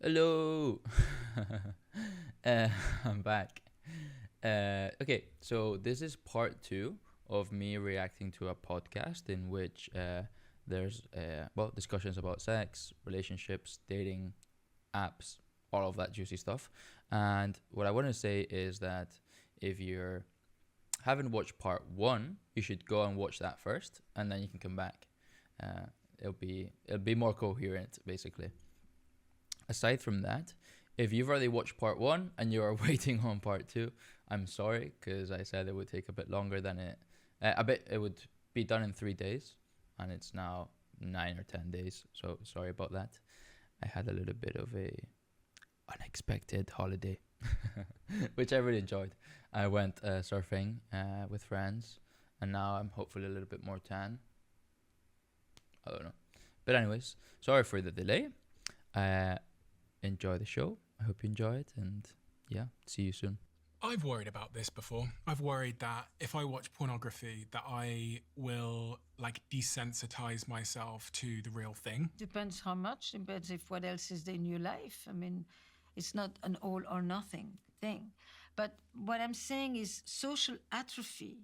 Hello. uh, I'm back. Okay, so this is part two of me reacting to a podcast in which there's discussions about sex, relationships, dating, apps, all of that juicy stuff. And what I want to say is that if you haven't watched part one, you should go and watch that first, and then you can come back. Uh, it'll be more coherent, basically. Aside from that, if you've already watched part one and you are waiting on part two, I'm sorry because I said it would take a bit longer than it. It would be done in 3 days, and it's now 9 or 10 days. So sorry about that. I had a little bit of a unexpected holiday, which I really enjoyed. I went surfing with friends, and now I'm hopefully a little bit more tan. I don't know, but anyways, sorry for the delay. Uh, Enjoy the show. I hope you enjoy it, and yeah, see you soon. I've worried about this before. I've worried that if I watch pornography, that I will desensitize myself to the real thing. Depends how much, depends if what else is in your life. I mean, it's not an all or nothing thing. But what I'm saying is social atrophy,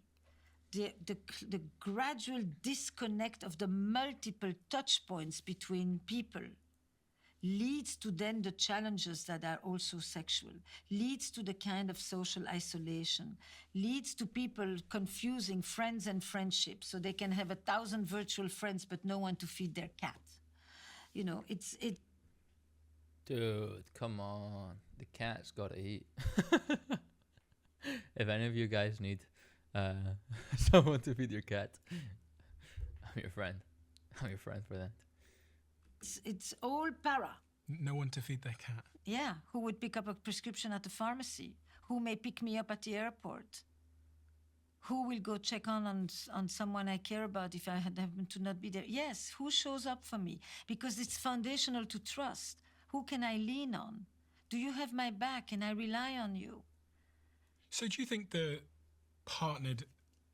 the gradual disconnect of the multiple touch points between people leads to then the challenges that are also sexual, leads to the kind of social isolation, leads to people confusing friends and friendships, so they can have 1,000 virtual friends but no one to feed their cat. You know, it. Dude, come on. The cat's gotta eat. If any of you guys need uh, someone to feed your cat, I'm your friend. I'm your friend for that. It's all para. No one to feed their cat. Yeah, who would pick up a prescription at the pharmacy? Who may pick me up at the airport? Who will go check on someone I care about if I happen to not be there? Yes, who shows up for me? Because it's foundational to trust. Who can I lean on? Do you have my back? Can I rely on you? So do you think the partnered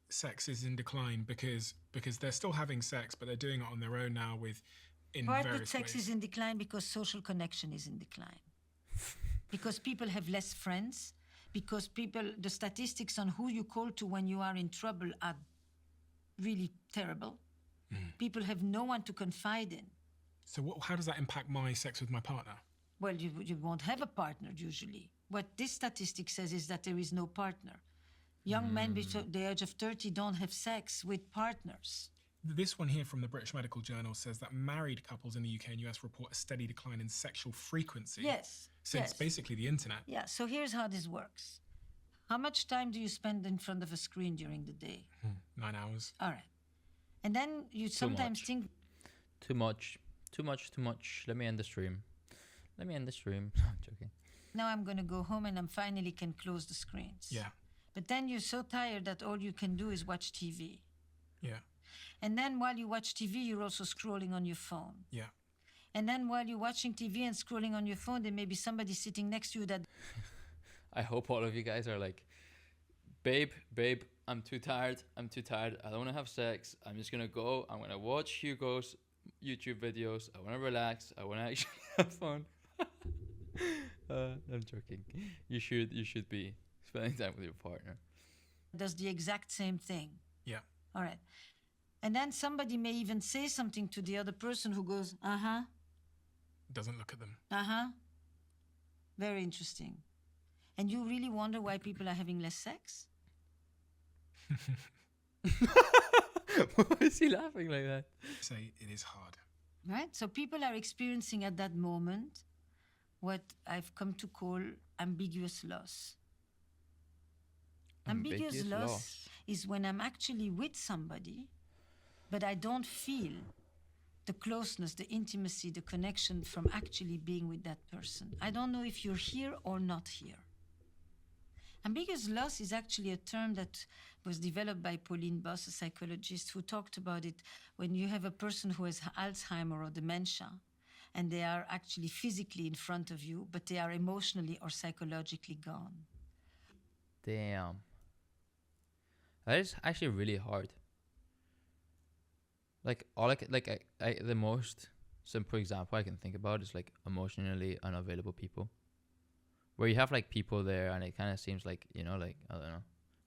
sex is in decline because they're still having sex, but they're doing it on their own now Partnered sex ways? is in decline because social connection is in decline. Because people have less friends, because the statistics on who you call to when you are in trouble are really terrible. People have no one to confide in. So how does that impact my sex with my partner? Well, you won't have a partner usually. What this statistic says is that there is no partner. Young men between the age of 30 don't have sex with partners. This one here from the British Medical Journal says that married couples in the UK and US report a steady decline in sexual frequency. Yes. Since basically the internet. Yeah, so here's how this works. How much time do you spend in front of a screen during the day? 9 hours. All right. And then you sometimes think... Too much. Let me end the stream. I'm joking. Now I'm going to go home and I finally can close the screens. Yeah. But then you're so tired that all you can do is watch TV. Yeah. And then while you watch TV, you're also scrolling on your phone. Yeah. And then while you're watching TV and scrolling on your phone, there may be somebody sitting next to you that... I hope all of you guys are like, babe, I'm too tired. I don't want to have sex. I'm just going to go. I'm going to watch Hugo's YouTube videos. I want to relax. I want to actually have fun. I'm joking. You should be spending time with your partner. does the exact same thing. Yeah. All right. And then somebody may even say something to the other person who goes, uh-huh, Doesn't look at them. uh-huh. Very interesting. And you really wonder why people are having less sex? Why is he laughing like that? Say it is hard. Right? So people are experiencing at that moment what I've come to call ambiguous loss. Ambiguous loss is when I'm actually with somebody, but I don't feel the closeness, the intimacy, the connection from actually being with that person. I don't know if you're here or not here. Ambiguous loss is actually a term that was developed by Pauline Boss, a psychologist, who talked about it when you have a person who has Alzheimer or dementia, and they are actually physically in front of you, but they are emotionally or psychologically gone. Damn. That is actually really hard. Like all I the most simple example I can think about is like emotionally unavailable people, where you have like people there and it kind of seems like, you know, like, I don't know,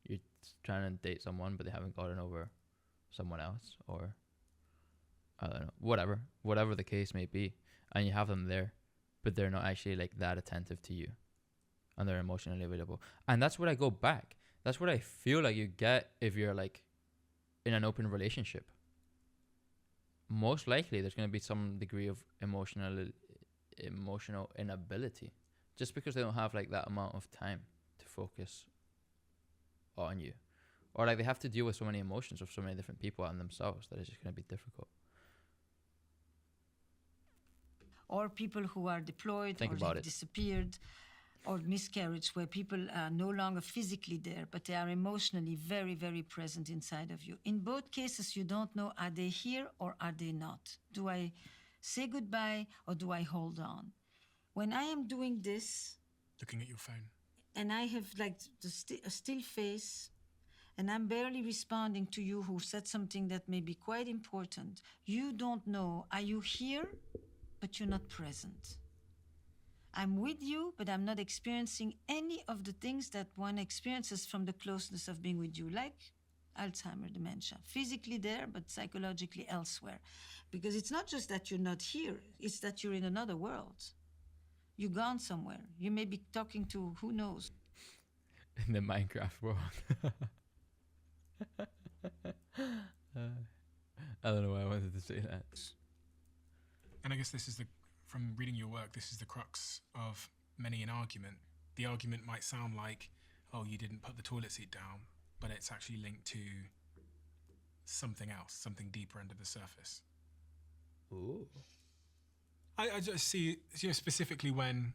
you're trying to date someone but they haven't gotten over someone else, or I don't know, whatever the case may be, and you have them there, but they're not actually like that attentive to you, and they're emotionally available. And that's what I go back. That's what I feel like you get if you're like in an open relationship. Most likely, there's going to be some degree of emotional inability, just because they don't have like that amount of time to focus on you, or like they have to deal with so many emotions of so many different people and themselves that it's just going to be difficult. Or people who are deployed Think or about have it. disappeared, or miscarriage, where people are no longer physically there, but they are emotionally very, very present inside of you. In both cases, you don't know, are they here or are they not? Do I say goodbye or do I hold on? When I am doing this, Looking at your phone. and I have like a still face, and I'm barely responding to you who said something that may be quite important, you don't know, are you here, but you're not present. I'm with you, but I'm not experiencing any of the things that one experiences from the closeness of being with you, like Alzheimer's dementia. Physically there, but psychologically elsewhere. Because it's not just that you're not here, it's that you're in another world. You're gone somewhere. You may be talking to who knows. In the Minecraft world. I don't know why I wanted to say that. And I guess this is from reading your work, this is the crux of many an argument. The argument might sound like, oh, you didn't put the toilet seat down, but it's actually linked to something else, something deeper under the surface. Ooh. I just see, specifically when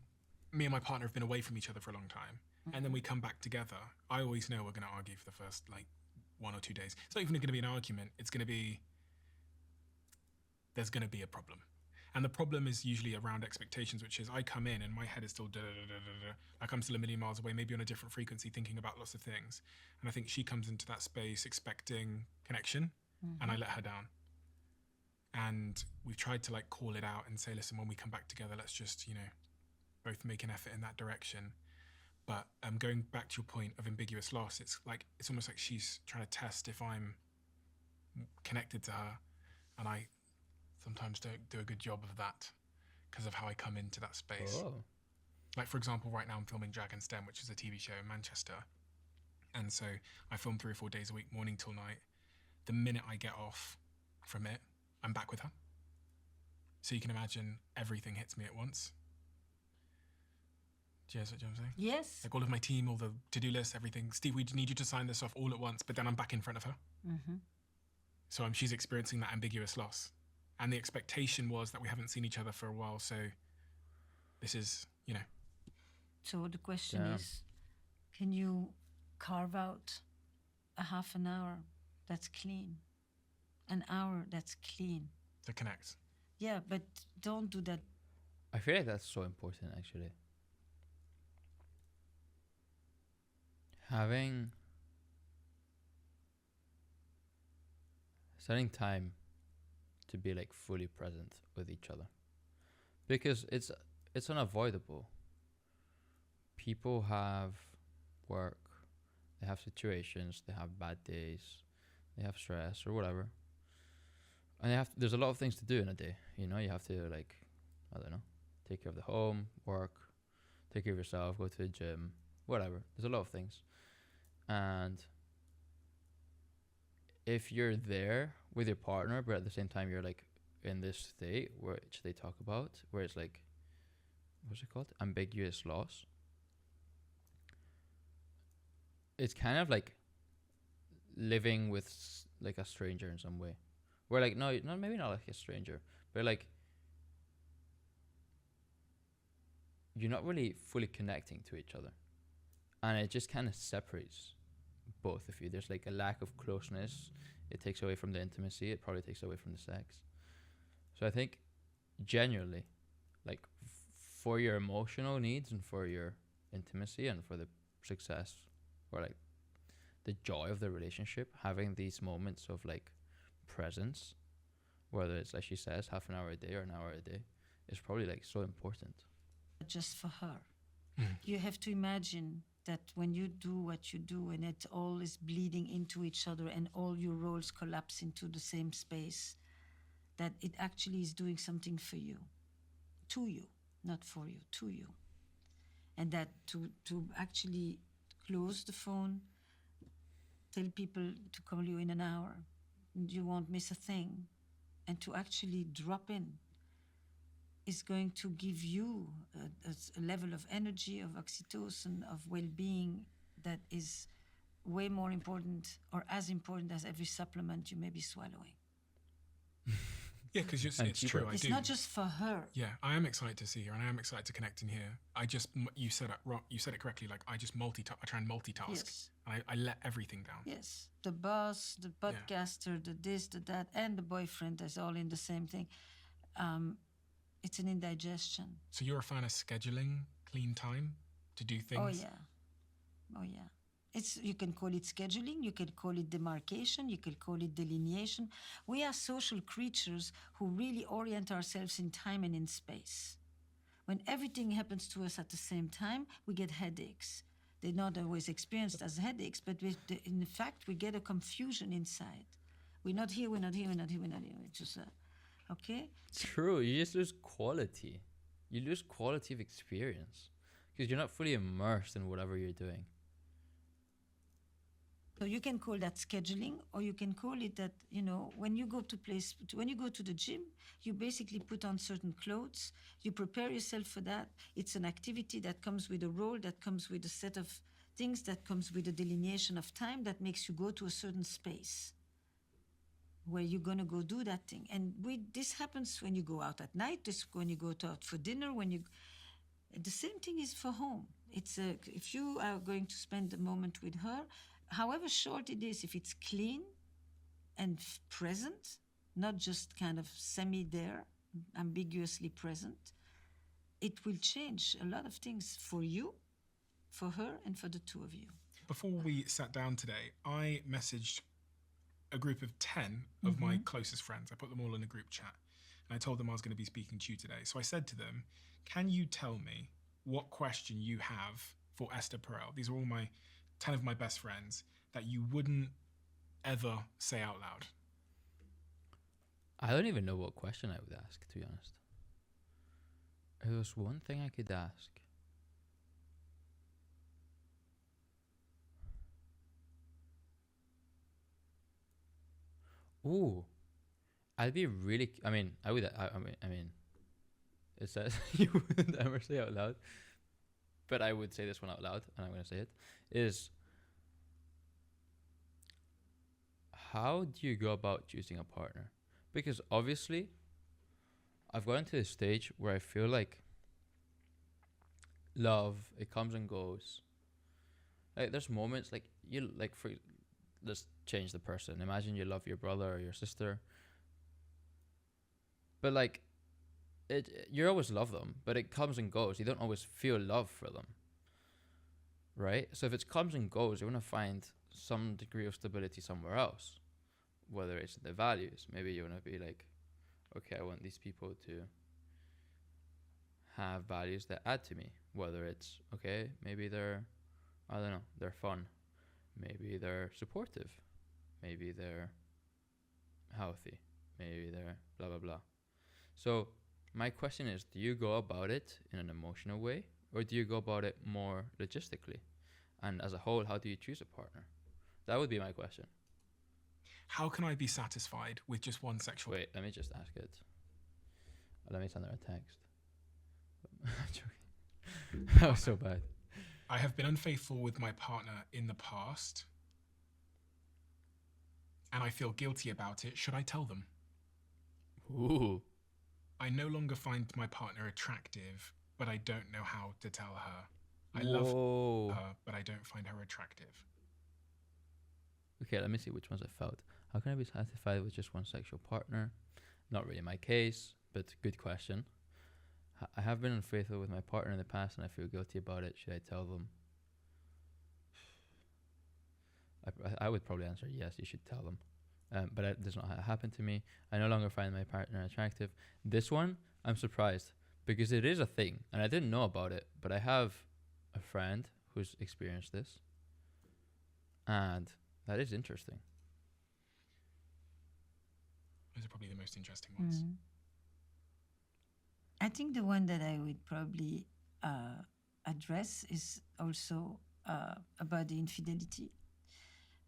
me and my partner have been away from each other for a long time, and then we come back together, I always know we're going to argue for the first, 1 or 2 days. It's not even going to be an argument. It's going to be, there's going to be a problem. And the problem is usually around expectations, which is I come in and my head is still like I'm still a million miles away, maybe on a different frequency, thinking about lots of things. And I think she comes into that space expecting connection, and I let her down. And we've tried to call it out and say, listen, when we come back together, let's just, both make an effort in that direction. But going back to your point of ambiguous loss, it's almost like she's trying to test if I'm connected to her, and I sometimes don't do a good job of that because of how I come into that space. Oh. Like, for example, right now I'm filming Dragon's Den, which is a TV show in Manchester. And so I film 3 or 4 days a week, morning till night. The minute I get off from it, I'm back with her. So you can imagine everything hits me at once. Do you know what I'm saying? Yes. Like all of my team, all the to-do lists, everything. Steve, we need you to sign this off all at once, but then I'm back in front of her. So she's experiencing that ambiguous loss. And the expectation was that we haven't seen each other for a while, so this is, So the question Yeah. is, can you carve out a half an hour that's clean? An hour that's clean? to connect. Yeah, but don't do that. I feel like that's so important, actually. Setting time to be fully present with each other, because it's unavoidable. People have work, they have situations, they have bad days, they have stress or whatever, and there's a lot of things to do in a day. You have to I don't know, take care of the home, work, take care of yourself, go to the gym, whatever. There's a lot of things, and if you're there with your partner, but at the same time you're in this state which they talk about, where it's what's it called? Ambiguous loss. It's kind of like living with a stranger in some way. Where no, maybe not like a stranger, but you're not really fully connecting to each other. And it just kind of separates both of you. There's a lack of closeness. It takes away from the intimacy. It probably takes away from the sex. So I think genuinely, for your emotional needs and for your intimacy and for the success or the joy of the relationship, having these moments of presence whether it's like she says half an hour a day or an hour a day, is probably like so important. Just for her. Mm. You have to imagine that when you do what you do and it all is bleeding into each other and all your roles collapse into the same space, that it actually is doing something for you, to you, not for you, to you. And that to actually close the phone, tell people to call you in an hour, and you won't miss a thing, and to actually drop in is going to give you a level of energy, of oxytocin, of well-being that is way more important or as important as every supplement you may be swallowing. Yeah, because And it's cheaper. true. I It's do. not just for her. Yeah, I am excited to see her, and I am excited to connect in here. You said it wrong. You said it correctly. Like I just multitask. I try and multitask. Yes. I let everything down. Yes. The boss, the podcaster, the this, the that, and the boyfriend is all in the same thing. It's an indigestion. So you're a fan of scheduling clean time to do things? Oh yeah. Oh yeah. You can call it scheduling, you can call it demarcation, you can call it delineation. We are social creatures who really orient ourselves in time and in space. When everything happens to us at the same time, we get headaches. They're not always experienced as headaches, but in fact, we get a confusion inside. We're not here, we're not here, we're not here, we're not here. It's just, okay? True, you just lose quality. You lose quality of experience because you're not fully immersed in whatever you're doing. So you can call that scheduling, or you can call it that, when you go to the gym, you basically put on certain clothes, you prepare yourself for that. It's an activity that comes with a role, that comes with a set of things, that comes with a delineation of time that makes you go to a certain space where you're going to go do that thing. And this happens when you go out at night, when you go out for dinner, the same thing is for home. It's if you are going to spend a moment with her, however short it is, if it's clean and present, not just kind of semi-there, ambiguously present, it will change a lot of things for you, for her, and for the two of you. Before we sat down today, I messaged a group of 10 of my closest friends. I put them all in a group chat, and I told them I was going to be speaking to you today. So I said to them, can you tell me what question you have for Esther Perel? These are all 10 of my best friends that you wouldn't ever say out loud. I don't even know what question I would ask, to be honest. If there was one thing I could ask. Ooh, I'd be really. I mean, I would. I mean, it says you wouldn't ever say out loud, but I would say this one out loud, and I'm gonna say it. Is how do you go about choosing a partner? Because obviously, I've gotten to this stage where I feel like love, it comes and goes. Like there's moments like let's change the person. Imagine you love your brother or your sister, but like you always love them, but it comes and goes. You don't always feel love for them, right? So if it comes and goes, you want to find some degree of stability somewhere else, whether it's the values. Maybe you want to be like, okay, I want these people to have values that add to me, whether it's okay, maybe they're fun, maybe they're supportive, maybe they're healthy, maybe they're blah blah blah. So my question is, do you go about it in an emotional way, or do you go about it more logistically? And as a whole, how do you choose a partner? That would be my question. How can I be satisfied with just one sexual? Wait, let me just ask it. Let me send her a text. I'm joking. That was so bad. I have been unfaithful with my partner in the past, and I feel guilty about it. Should I tell them? Ooh. I no longer find my partner attractive, but I don't know how to tell her. I love her, but I don't find her attractive. Okay, let me see which ones I felt. How can I be satisfied with just one sexual partner? Not really my case, but good question. I have been unfaithful with my partner in the past and I feel guilty about it. Should I tell them? I would probably answer yes, you should tell them. but it does not happen to me. I no longer find my partner attractive. This one, I'm surprised because it is a thing, and I didn't know about it. But I have a friend who's experienced this, and that is interesting. Those are probably the most interesting ones. I think the one that I would probably address is also about the infidelity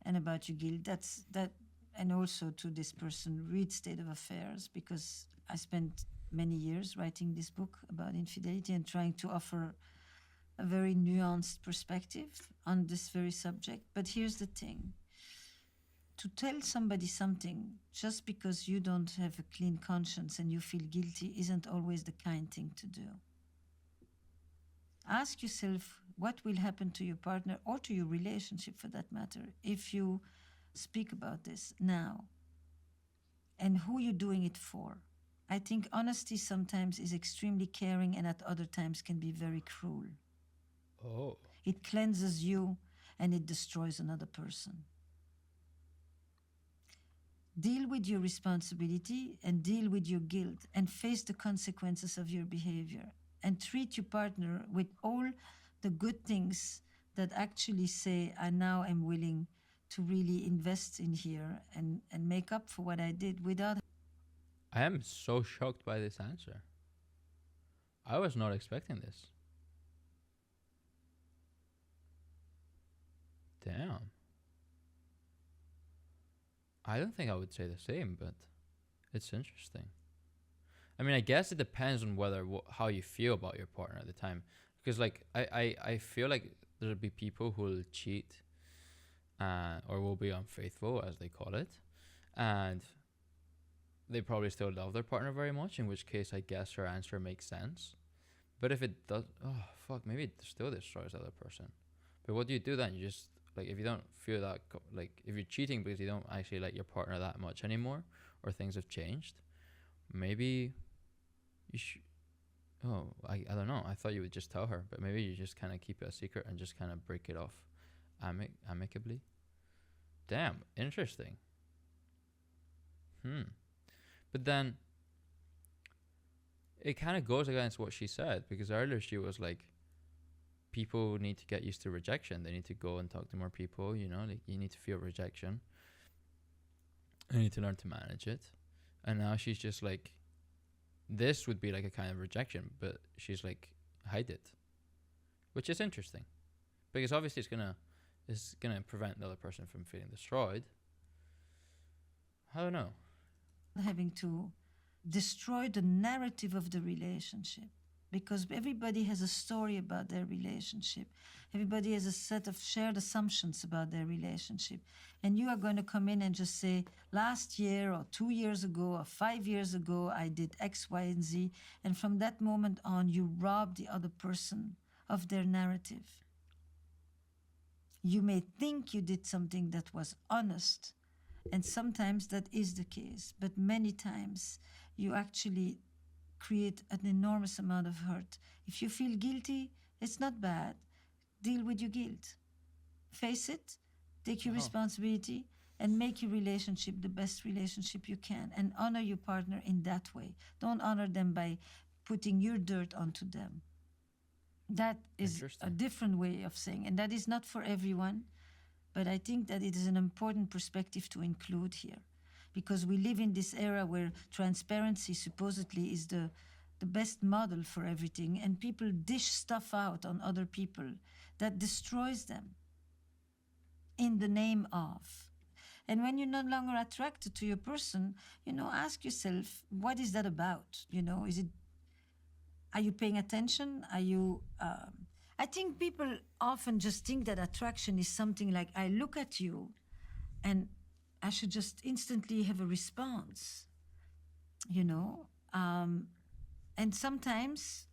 and about your guilt. That's that, and also to this person, read State of Affairs, because I spent many years writing this book about infidelity and trying to offer a very nuanced perspective on this very subject. But here's the thing. To tell somebody something just because you don't have a clean conscience and you feel guilty isn't always the kind thing to do. Ask yourself what will happen to your partner or to your relationship for that matter if you speak about this now, and who you're doing it for. I think honesty sometimes is extremely caring and at other times can be very cruel. Oh. It cleanses you and it destroys another person. Deal with your responsibility and deal with your guilt and face the consequences of your behavior, and treat your partner with all the good things that actually say, I now am willing to really invest in here and make up for what I did without. I am so shocked by this answer. I was not expecting this. Damn. I don't think I would say the same, but it's interesting. I mean, I guess it depends on whether how you feel about your partner at the time. Because, like, I feel like there'll be people who will cheat or will be unfaithful, as they call it. And they probably still love their partner very much, in which case I guess her answer makes sense. But if it does, oh, fuck, maybe it still destroys the other person. But what do you do then? You just, like, if you don't feel that, like, if you're cheating because you don't actually like your partner that much anymore, or things have changed, maybe you should, oh, I don't know. I thought you would just tell her, but maybe you just kind of keep it a secret and just kind of break it off amicably. Damn, interesting. But then it kind of goes against what she said, because earlier she was like, people need to get used to rejection. They need to go and talk to more people, you know, like, you need to feel rejection. You need to learn to manage it. And now she's just like, this would be like a kind of rejection, but she's like, hide it, which is interesting, because obviously it's gonna prevent the other person from feeling destroyed. I don't know. Having to destroy the narrative of the relationship, because everybody has a story about their relationship. Everybody has a set of shared assumptions about their relationship. And you are going to come in and just say, last year or 2 years ago or 5 years ago, I did X, Y, and Z. And from that moment on, you rob the other person of their narrative. You may think you did something that was honest, and sometimes that is the case, but many times you actually create an enormous amount of hurt. If you feel guilty, it's not bad. Deal with your guilt. Face it, take your responsibility, and make your relationship the best relationship you can, and honor your partner in that way. Don't honor them by putting your dirt onto them. That is a different way of saying, and that is not for everyone. But I think that it is an important perspective to include here, because we live in this era where transparency supposedly is the best model for everything, and people dish stuff out on other people that destroys them in the name of. And when you're no longer attracted to your person, ask yourself, what is that about? Are you paying attention? Are you... I think people often just think that attraction is something like, I look at you and I should just instantly have a response, and sometimes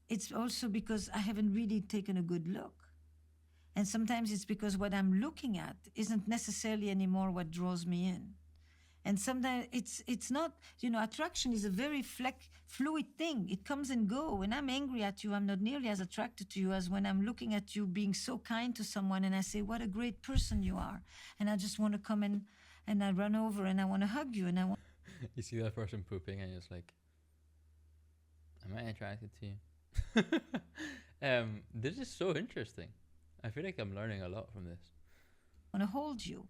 it's also because I haven't really taken a good look. And sometimes it's because what I'm looking at isn't necessarily anymore what draws me in. And sometimes it's not, attraction is a very fluid thing. It comes and go. When I'm angry at you, I'm not nearly as attracted to you as when I'm looking at you being so kind to someone and I say, what a great person you are. And I just want to come and I run over and I want to hug you and I want. You see that person pooping and you're just like, am I attracted to you? This is so interesting. I feel like I'm learning a lot from this. To hold you.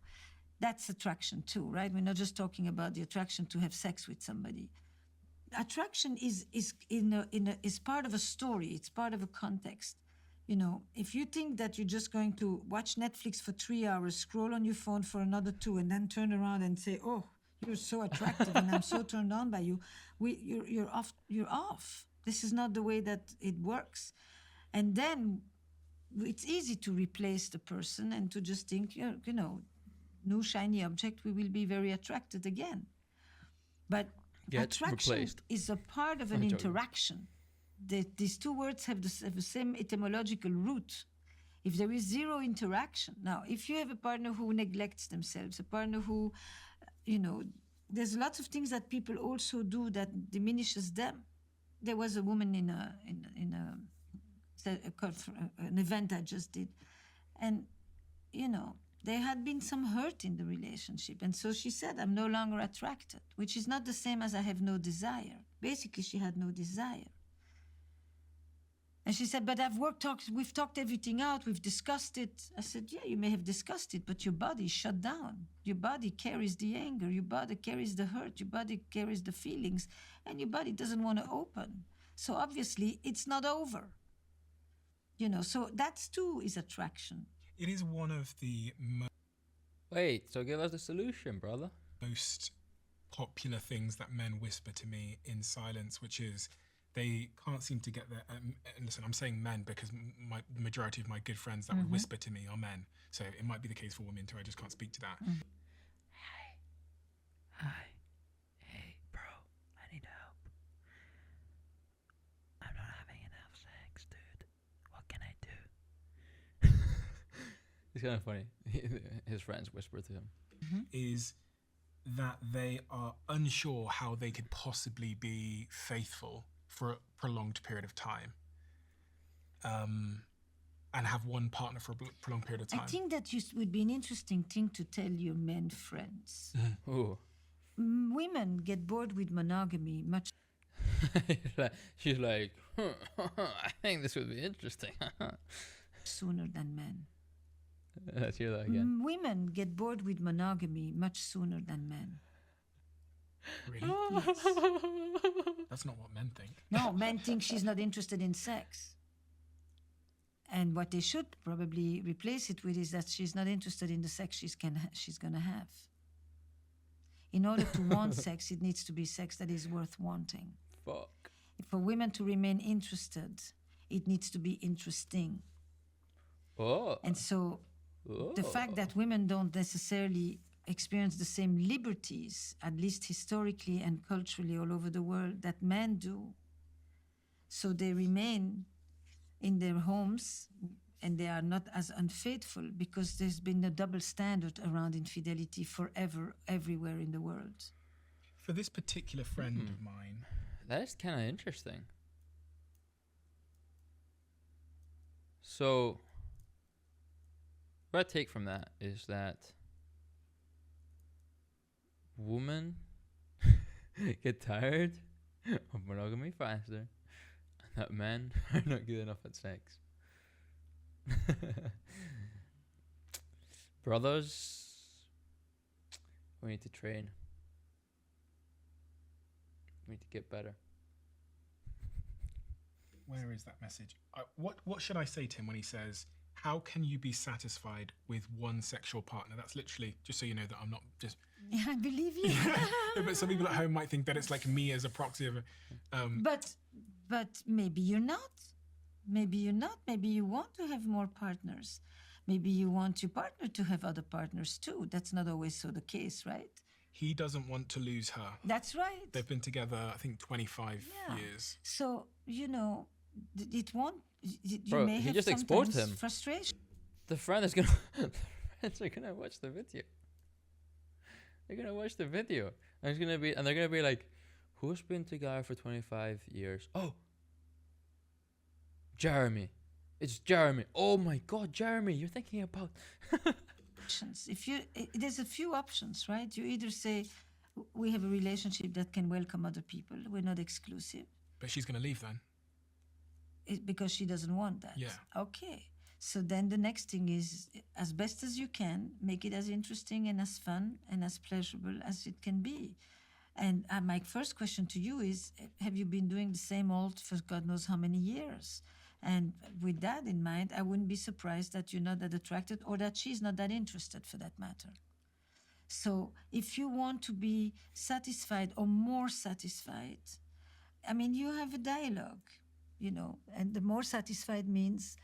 That's attraction too, right? We're not just talking about the attraction to have sex with somebody. Attraction is part of a story. It's part of a context. You know, if you think that you're just going to watch Netflix for 3 hours, scroll on your phone for another 2, and then turn around and say, "Oh, you're so attractive, and I'm so turned on by you," you're off. You're off. This is not the way that it works. And then it's easy to replace the person and to just think, you know, new shiny object, we will be very attracted again. But Get attraction replaced. is a part of an I'm joking. interaction. These two words have the same etymological root. If there is zero interaction, now, if you have a partner who neglects themselves, a partner who, you know, there's lots of things that people also do that diminishes them. There was a woman in an event I just did, and you know, there had been some hurt in the relationship, and so she said, "I'm no longer attracted," which is not the same as "I have no desire." Basically, she had no desire. And she said, "But we've talked everything out, we've discussed it." I said, "Yeah, you may have discussed it, but your body shut down. Your body carries the anger, your body carries the hurt, your body carries the feelings, and your body doesn't want to open. So obviously, it's not over." You know, so that's too is attraction. It is one of the Wait, so give us the solution, brother. most popular things that men whisper to me in silence, which is they can't seem to get there. And listen, I'm saying men because the majority of my good friends that would whisper to me are men. So it might be the case for women too. I just can't speak to that. Hi. Hey, bro. I need help. I'm not having enough sex, dude. What can I do? It's kind of funny. His friends whisper to him. Is that they are unsure how they could possibly be faithful for a prolonged period of time, and have one partner for a prolonged period of time. I think that would be an interesting thing to tell your men friends. Ooh. Women get bored with monogamy much She's like, I think this would be interesting. sooner than men. Let's hear that again. Women get bored with monogamy much sooner than men. Really? Yes. That's not what men think. No, men think she's not interested in sex. And what they should probably replace it with is that she's not interested in the sex she's going to have. In order to want sex, it needs to be sex that is worth wanting. Fuck. For women to remain interested, it needs to be interesting. Oh. And so the fact that women don't necessarily experience the same liberties, at least historically and culturally all over the world, that men do. So they remain in their homes and they are not as unfaithful because there's been a double standard around infidelity forever, everywhere in the world. For this particular friend of mine, That is kind of interesting. So, what I take from that is that women get tired of monogamy faster, and that men are not good enough at sex. Brothers, we need to train. We need to get better. where is that message? What should I say to him when he says, "How can you be satisfied with one sexual partner?" That's literally, just so you know that I'm not just. Yeah, I believe you. But some people at home might think that it's like me as a proxy of. But maybe you're not. Maybe you're not. Maybe you want to have more partners. Maybe you want your partner to have other partners too. That's not always so the case, right? He doesn't want to lose her. That's right. They've been together, I think, 25 years. So, you know, it won't. You Bro, may he have just exposed sometimes him. frustration. The friend is gonna. The friends are gonna watch the video. They're gonna watch the video, and it's gonna be, and they're gonna be like, "Who's been together for 25 years?" Oh, Jeremy. It's Jeremy. Oh my God, Jeremy, you're thinking about. options. There's a few options, right? You either say, we have a relationship that can welcome other people. We're not exclusive. But she's going to leave then. Because she doesn't want that. Yeah. Okay. So then the next thing is, as best as you can, make it as interesting and as fun and as pleasurable as it can be. And my first question to you is, have you been doing the same old for God knows how many years? And with that in mind, I wouldn't be surprised that you're not that attracted or that she's not that interested for that matter. So if you want to be satisfied or more satisfied, I mean, you have a dialogue, and the more satisfied means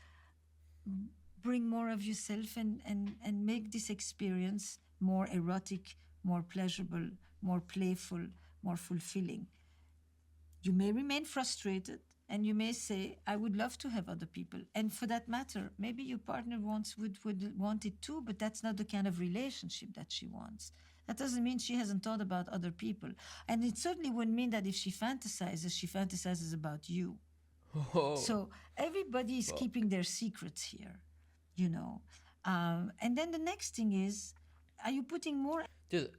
bring more of yourself and make this experience more erotic, more pleasurable, more playful, more fulfilling. You may remain frustrated and you may say, I would love to have other people. And for that matter, maybe your partner would want it too, but that's not the kind of relationship that she wants. That doesn't mean she hasn't thought about other people. And it certainly wouldn't mean that if she fantasizes about you. Oh, So everybody is keeping their secrets here, And then the next thing is, are you putting more? dude,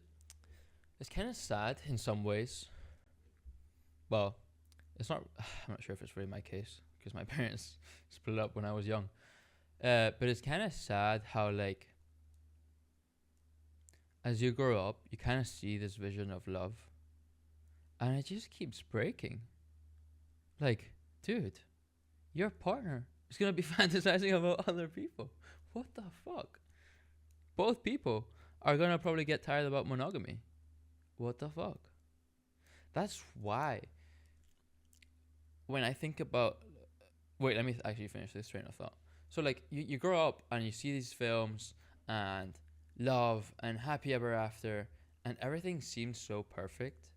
it's kind of sad in some ways. Well, it's not. I'm not sure if it's really my case because my parents split up when I was young. But it's kind of sad how, like, as you grow up, you kind of see this vision of love, and it just keeps breaking. Like, dude, your partner is gonna be fantasizing about other people. What the fuck? Both people are gonna probably get tired about monogamy. What the fuck? That's why when I think about, wait, let me actually finish this train of thought. So, like, you grow up and you see these films and love and happy ever after, and everything seems so perfect.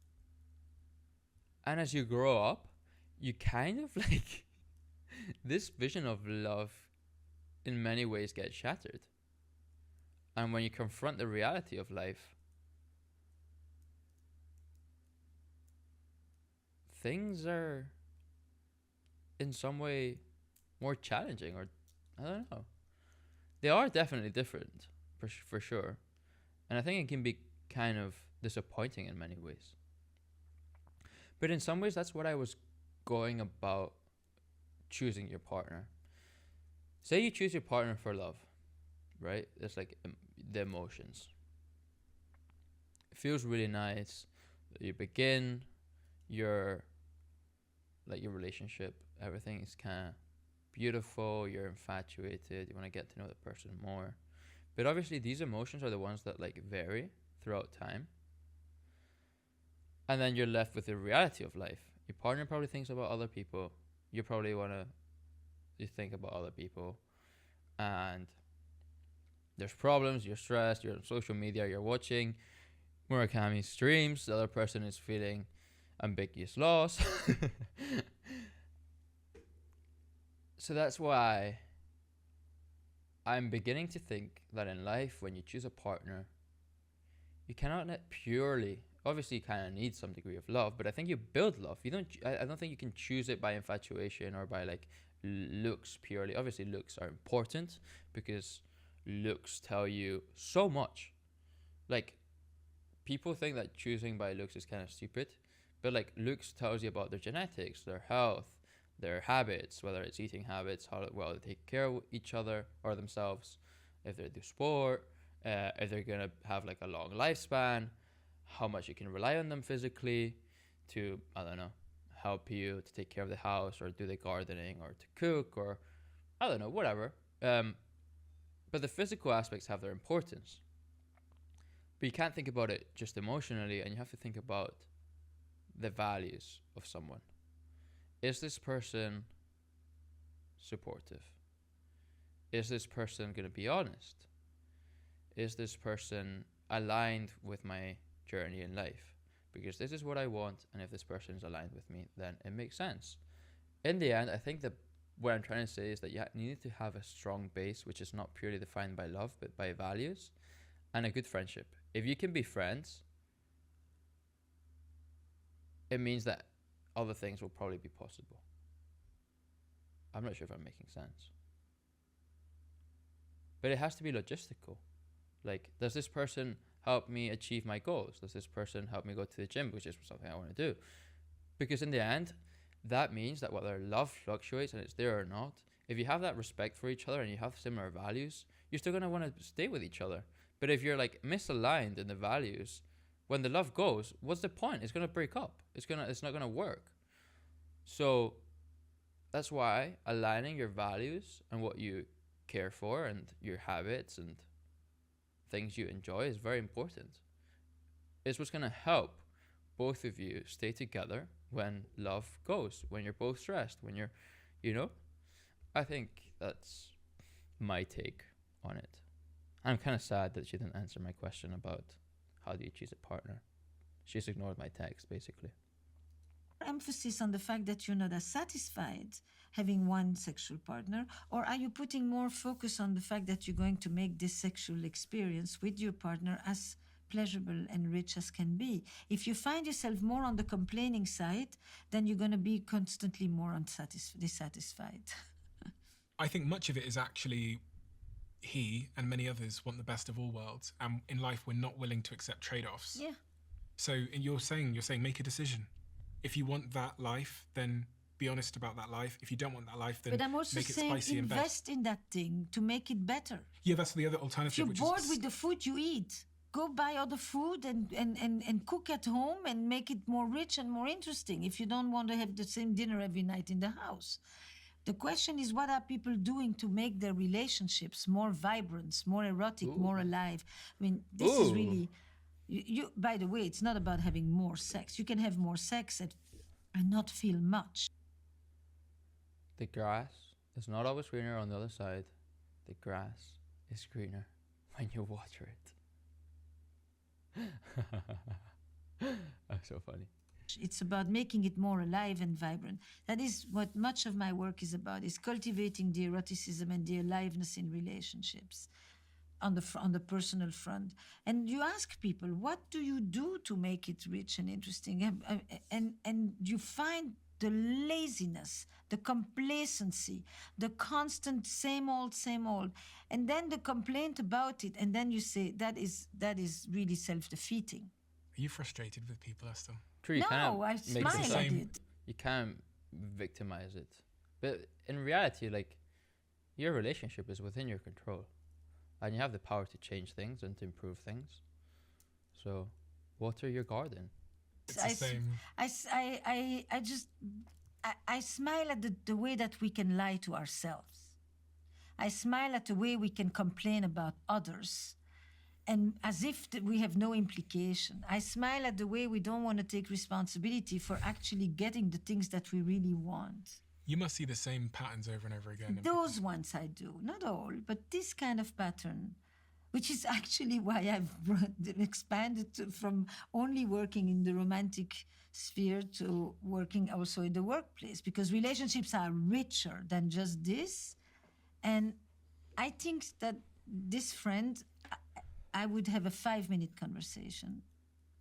And as you grow up, you kind of like this vision of love in many ways gets shattered. And when you confront the reality of life, things are in some way more challenging, or I don't know. They are definitely different for sure. And I think it can be kind of disappointing in many ways. But in some ways, that's what I was going about choosing your partner. Say you choose your partner for love, right? It's like the emotions. It feels really nice. You begin your relationship. Everything is kind of beautiful. You're infatuated. You want to get to know the person more. But obviously, these emotions are the ones that like vary throughout time. And then you're left with the reality of life. Your partner probably thinks about other people. You probably you think about other people. And there's problems, you're stressed, you're on social media, you're watching Murakami streams, the other person is feeling ambiguous loss. So that's why I'm beginning to think that in life, when you choose a partner, you cannot purely, obviously you kind of need some degree of love, but I think you build love. I don't think you can choose it by infatuation or by like looks purely. Obviously looks are important because looks tell you so much. Like, people think that choosing by looks is kind of stupid, but like looks tells you about their genetics, their health, their habits, whether it's eating habits, how well they take care of each other or themselves, if they do sport, if they're gonna have like a long lifespan, how much you can rely on them physically to, I don't know, help you to take care of the house or do the gardening or to cook or I don't know, whatever. But the physical aspects have their importance. But you can't think about it just emotionally, and you have to think about the values of someone. Is this person supportive? Is this person going to be honest? Is this person aligned with my journey in life? Because this is what I want, and if this person is aligned with me, then it makes sense. In the end, I think that what I'm trying to say is that you need to have a strong base, which is not purely defined by love, but by values, and a good friendship. If you can be friends, it means that other things will probably be possible. I'm not sure if I'm making sense. But it has to be logistical. Like, does this person help me achieve my goals? Does this person help me go to the gym, which is something I want to do? Because in the end, that means that whether love fluctuates and it's there or not, if you have that respect for each other and you have similar values, you're still going to want to stay with each other. But if you're like misaligned in the values, when the love goes, what's the point? It's going to break up. It's not going to work. So that's why aligning your values and what you care for and your habits and things you enjoy is very important. It's what's going to help both of you stay together when love goes, when you're both stressed, when you're, you know? I think that's my take on it. I'm kind of sad that she didn't answer my question about how do you choose a partner. She's ignored my text, basically. Emphasis on the fact that you're not as satisfied having one sexual partner, or are you putting more focus on the fact that you're going to make this sexual experience with your partner as pleasurable and rich as can be? If you find yourself more on the complaining side, then you're going to be constantly more dissatisfied. I think much of it is actually he and many others want the best of all worlds, and in life we're not willing to accept trade-offs. Yeah. So you're saying make a decision. If you want that life, then be honest about that life. If you don't want that life, then But I'm also make it saying spicy and bad. invest in that thing to make it better. Yeah, that's the other If alternative. you're which bored is with the food you eat, go buy other food and cook at home and make it more rich and more interesting if you don't want to have the same dinner every night in the house. The question is, what are people doing to make their relationships more vibrant, more erotic, more alive? I mean, this is really... You, by the way, it's not about having more sex. You can have more sex and not feel much. The grass is not always greener on the other side. The grass is greener when you water it. That's so funny. It's about making it more alive and vibrant. That is what much of my work is about, is cultivating the eroticism and the aliveness in relationships on the personal front. And you ask people, what do you do to make it rich and interesting? And you find the laziness, the complacency, the constant same old, and then the complaint about it, and then you say that is really self-defeating. Are you frustrated with people, Esther? True, No, I smile at it. You can't victimize it. But in reality, like, your relationship is within your control. And you have the power to change things and to improve things. So, water your garden. It's the same. I smile at the way that we can lie to ourselves. I smile at the way we can complain about others, and as if we have no implication. I smile at the way we don't want to take responsibility for actually getting the things that we really want. You must see the same patterns over and over again. Those ones I do, not all, but this kind of pattern, which is actually why I've expanded from only working in the romantic sphere to working also in the workplace, because relationships are richer than just this. And I think that this friend, I would have a 5-minute conversation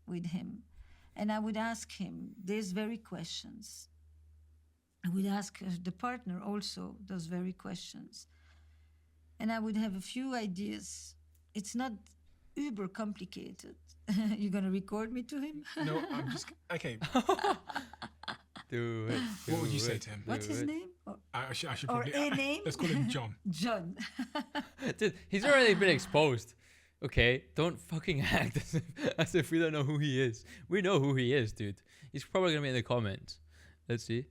with him, and I would ask him these very questions. I would ask the partner also those very questions. And I would have a few ideas. It's not uber complicated. You're going to record me to him? No, I'm just... Okay. Do it. What would you say to him? What's his name? I should Or probably... a name? Let's call him John. John. Dude, he's already been exposed. Okay, don't fucking act as if we don't know who he is. We know who he is, dude. He's probably going to be in the comments. Let's see.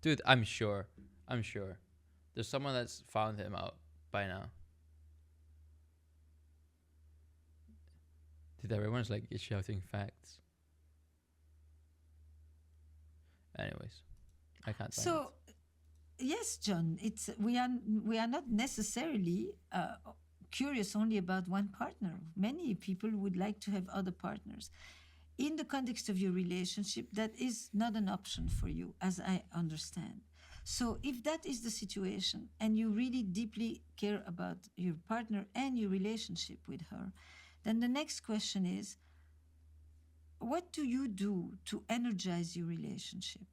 Dude, I'm sure there's someone that's found him out by now. Dude, everyone's like shouting facts. Anyways, I can't find So, yes, John, we are not necessarily curious only about one partner. Many people would like to have other partners. In the context of your relationship, that is not an option for you, as I understand. So if that is the situation, and you really deeply care about your partner and your relationship with her, then the next question is, what do you do to energize your relationship,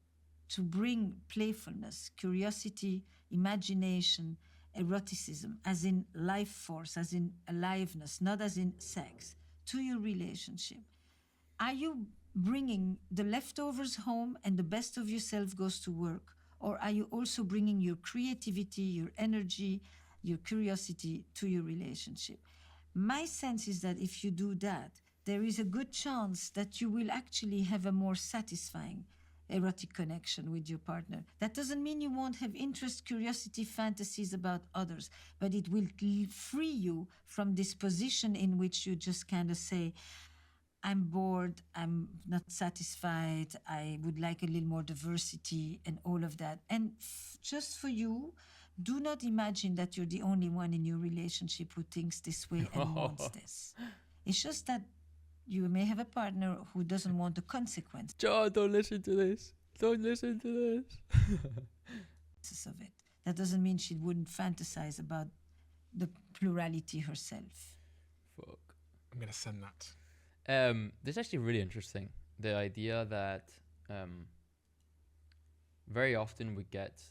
to bring playfulness, curiosity, imagination, eroticism, as in life force, as in aliveness, not as in sex, to your relationship? Are you bringing the leftovers home and the best of yourself goes to work? Or are you also bringing your creativity, your energy, your curiosity to your relationship? My sense is that if you do that, there is a good chance that you will actually have a more satisfying erotic connection with your partner. That doesn't mean you won't have interest, curiosity, fantasies about others, but it will free you from this position in which you just kind of say, I'm bored, I'm not satisfied, I would like a little more diversity and all of that. And just for you, do not imagine that you're the only one in your relationship who thinks this way and wants this. It's just that you may have a partner who doesn't want the consequences John, don't listen to this. Don't listen to this. of it. That doesn't mean she wouldn't fantasize about the plurality herself. Fuck. I'm going to send that. This is actually really interesting. The idea that very often we get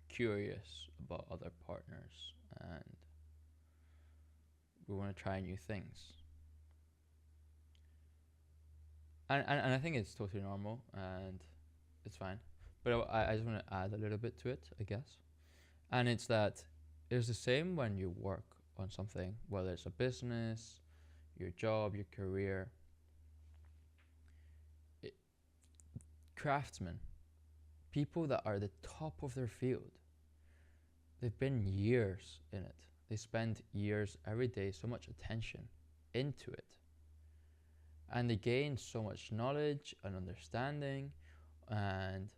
curious about other partners and we want to try new things. And I think it's totally normal and it's fine. But I just want to add a little bit to it, I guess. And it's that it's the same when you work on something, whether it's a business, your job, your career. Craftsmen, people that are the top of their field, they've been years in it. They spend years every day, so much attention into it. And they gain so much knowledge and understanding, and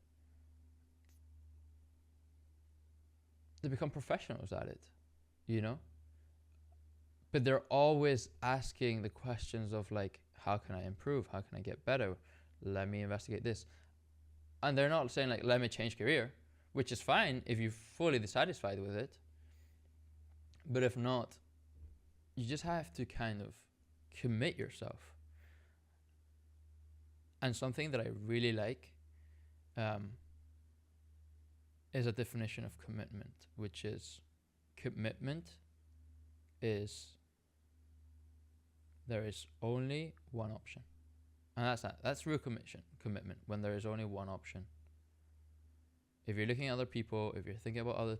they become professionals at it, you know? But they're always asking the questions of like, how can I improve? How can I get better? Let me investigate this. And they're not saying like, let me change career, which is fine if you're fully dissatisfied with it. But if not, you just have to kind of commit yourself. And something that I really like is a definition of commitment, which is commitment is there is only one option. And that's that. That's real commitment when there is only one option. If you're looking at other people, if you're thinking about other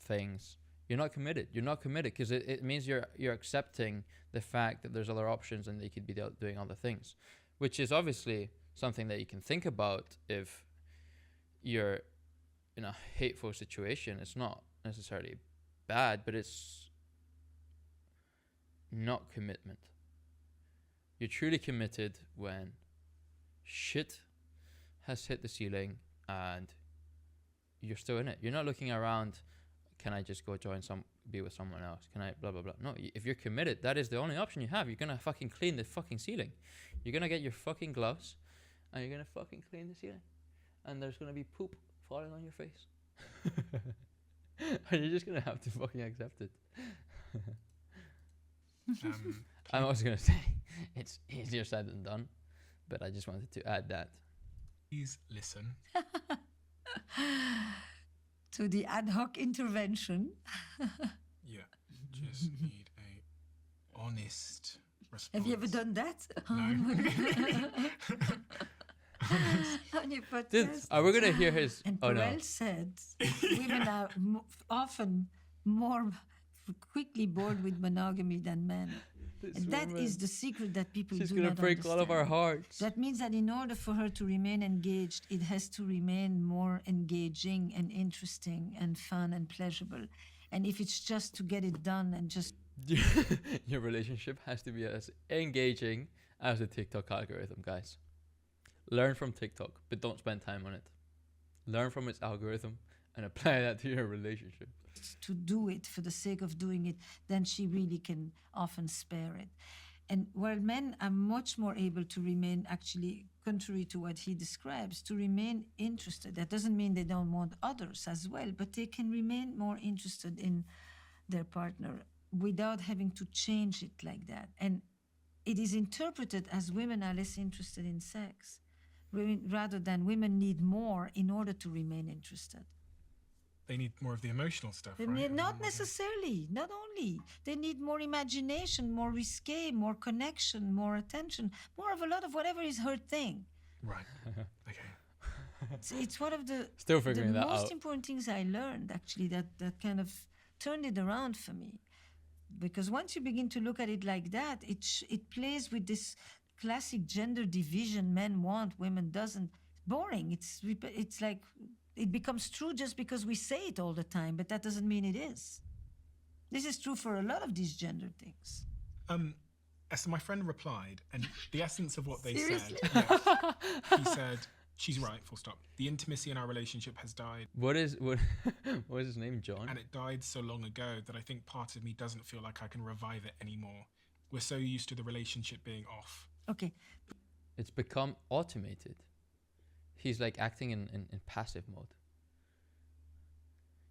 things, you're not committed. You're not committed because it means you're accepting the fact that there's other options and they could be doing other things, which is obviously something that you can think about if you're in a hateful situation. It's not necessarily bad, but it's not commitment. You're truly committed when shit has hit the ceiling and you're still in it. You're not looking around, can I just go be with someone else? Can I blah, blah, blah. No, if you're committed, that is the only option you have. You're going to fucking clean the fucking ceiling. You're going to get your fucking gloves and you're going to fucking clean the ceiling. And there's going to be poop falling on your face. And you're just going to have to fucking accept it. I'm also going to say it's easier said than done, but I just wanted to add that. Please listen to the ad hoc intervention. Yeah, just need a honest response. Have you ever done that? No. On your podcast? Dude, are we going to hear his... And Oh, Perel no. said women are often more quickly bored with monogamy than men. And that is the secret that people She's do gonna not break understand. all of our hearts. That means that in order for her to remain engaged, it has to remain more engaging and interesting and fun and pleasurable. And if it's just to get it done and just... Your relationship has to be as engaging as the TikTok algorithm, guys. Learn from TikTok, but don't spend time on it. Learn from its algorithm and apply that to your relationship. To do it for the sake of doing it, then she really can often spare it. And while men are much more able to remain, actually, contrary to what he describes, to remain interested. That doesn't mean they don't want others as well, but they can remain more interested in their partner without having to change it like that. And it is interpreted as women are less interested in sex, rather than women need more in order to remain interested. They need more of the emotional stuff, They right? need, And not more the- necessarily, not only. They need more imagination, more risque, more connection, more attention, more of a lot of whatever is her thing. Right. Okay. It's one of the Still figuring the that most out. important things I learned, actually, that kind of turned it around for me. Because once you begin to look at it like that, it plays with this classic gender division: men want, women doesn't. Boring. It's like it becomes true just because we say it all the time, but that doesn't mean it is. This is true for a lot of these gender things. So my friend replied, and the essence of what they Seriously? said, yes, he said, she's right, full stop. The intimacy in our relationship has died, What is his name? John? and it died so long ago that I think part of me doesn't feel like I can revive it anymore. We're so used to the relationship being off. Okay, It's become automated. He's like acting in passive mode.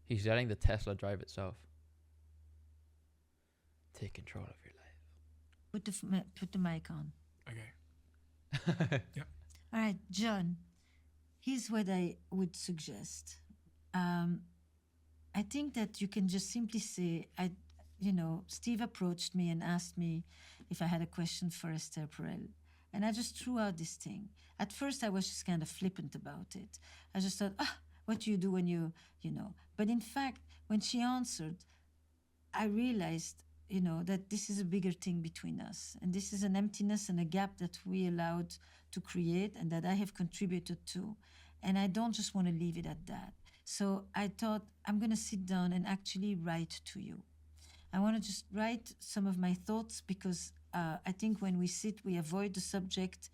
He's letting the Tesla drive itself. Take control of your put the mic on. Okay. life. All right, John, here's what I would suggest. I think that you can just simply say, Steve approached me and asked me if I had a question for Esther Perel. And I just threw out this thing. At first, I was just kind of flippant about it. I just thought, what do you do when you know? But in fact, when she answered, I realized, that this is a bigger thing between us. And this is an emptiness and a gap that we allowed to create and that I have contributed to. And I don't just want to leave it at that. So I thought, I'm going to sit down and actually write to you. I want to just write some of my thoughts because I think when we sit, we avoid the subject,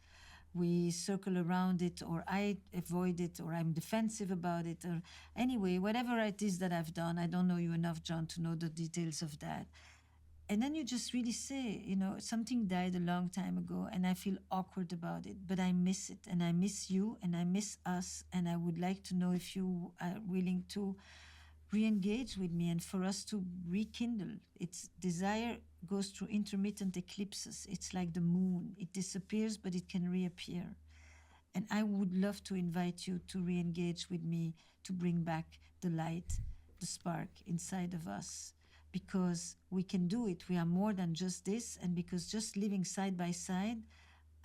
we circle around it, or I avoid it, or I'm defensive about it, or anyway, whatever it is that I've done, I don't know you enough, John, to know the details of that. And then you just really say, something died a long time ago and I feel awkward about it, but I miss it and I miss you and I miss us. And I would like to know if you are willing to re-engage with me and for us to rekindle. Its desire goes through intermittent eclipses. It's like the moon. It disappears, but it can reappear. And I would love to invite you to re-engage with me to bring back the light, the spark inside of us. Because we can do it. We are more than just this. And because just living side by side,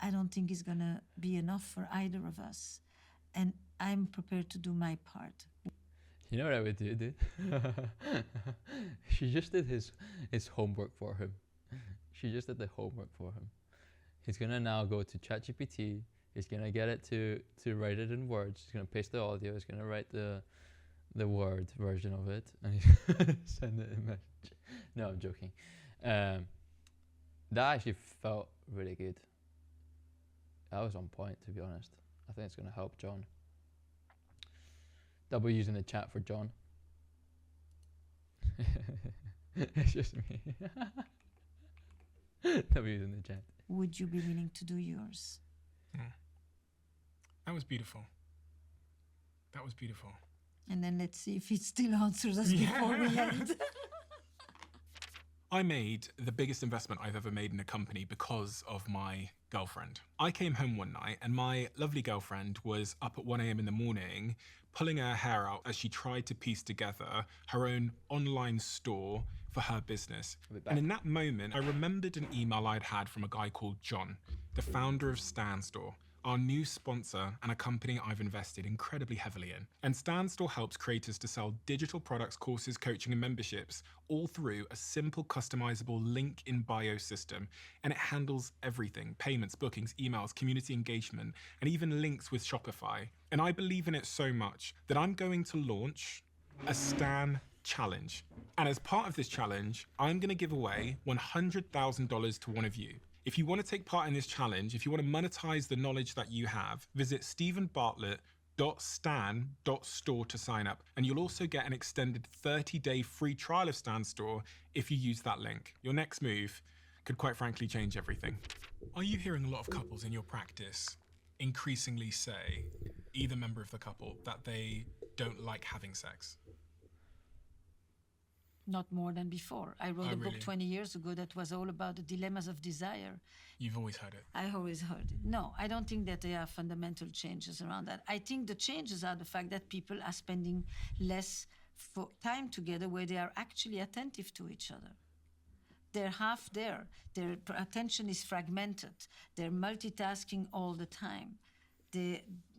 I don't think is going to be enough for either of us. And I'm prepared to do my part. You know what I would do, dude? She just did his homework for him. She just did the homework for him. He's gonna now go to ChatGPT. He's gonna get it to write it in words. He's gonna paste the audio. He's gonna write the Word version of it, and he's gonna send it a message. No, I'm joking. That actually felt really good. That was on point, to be honest. I think it's gonna help John. Double using the chat for John. It's just me. Double using the chat. Would you be willing to do yours? That was beautiful. That was beautiful. And then let's see if it still answers us before we end. I made the biggest investment I've ever made in a company because of my girlfriend. I came home one night and my lovely girlfriend was up at 1 a.m. in the morning, pulling her hair out as she tried to piece together her own online store for her business. And in that moment, I remembered an email I'd had from a guy called John, the founder of Stan Store, our new sponsor and a company I've invested incredibly heavily in. And Stan Store helps creators to sell digital products, courses, coaching, and memberships all through a simple, customizable link in bio system. And it handles everything: payments, bookings, emails, community engagement, and even links with Shopify. And I believe in it so much that I'm going to launch a Stan challenge. And as part of this challenge, I'm going to give away $100,000 to one of you. If you want to take part in this challenge, if you want to monetize the knowledge that you have, visit stephenbartlett.stan.store to sign up. And you'll also get an extended 30-day free trial of Stan Store if you use that link. Your next move could quite frankly change everything. Are you hearing a lot of couples in your practice increasingly say, either member of the couple, that they don't like having sex? Not more than before. I wrote Oh, a book really? 20 years ago that was all about the dilemmas of desire. You've always heard it. I always heard it. No, I don't think that there are fundamental changes around that. I think the changes are the fact that people are spending less for time together where they are actually attentive to each other. They're half there. Their attention is fragmented. They're multitasking all the time.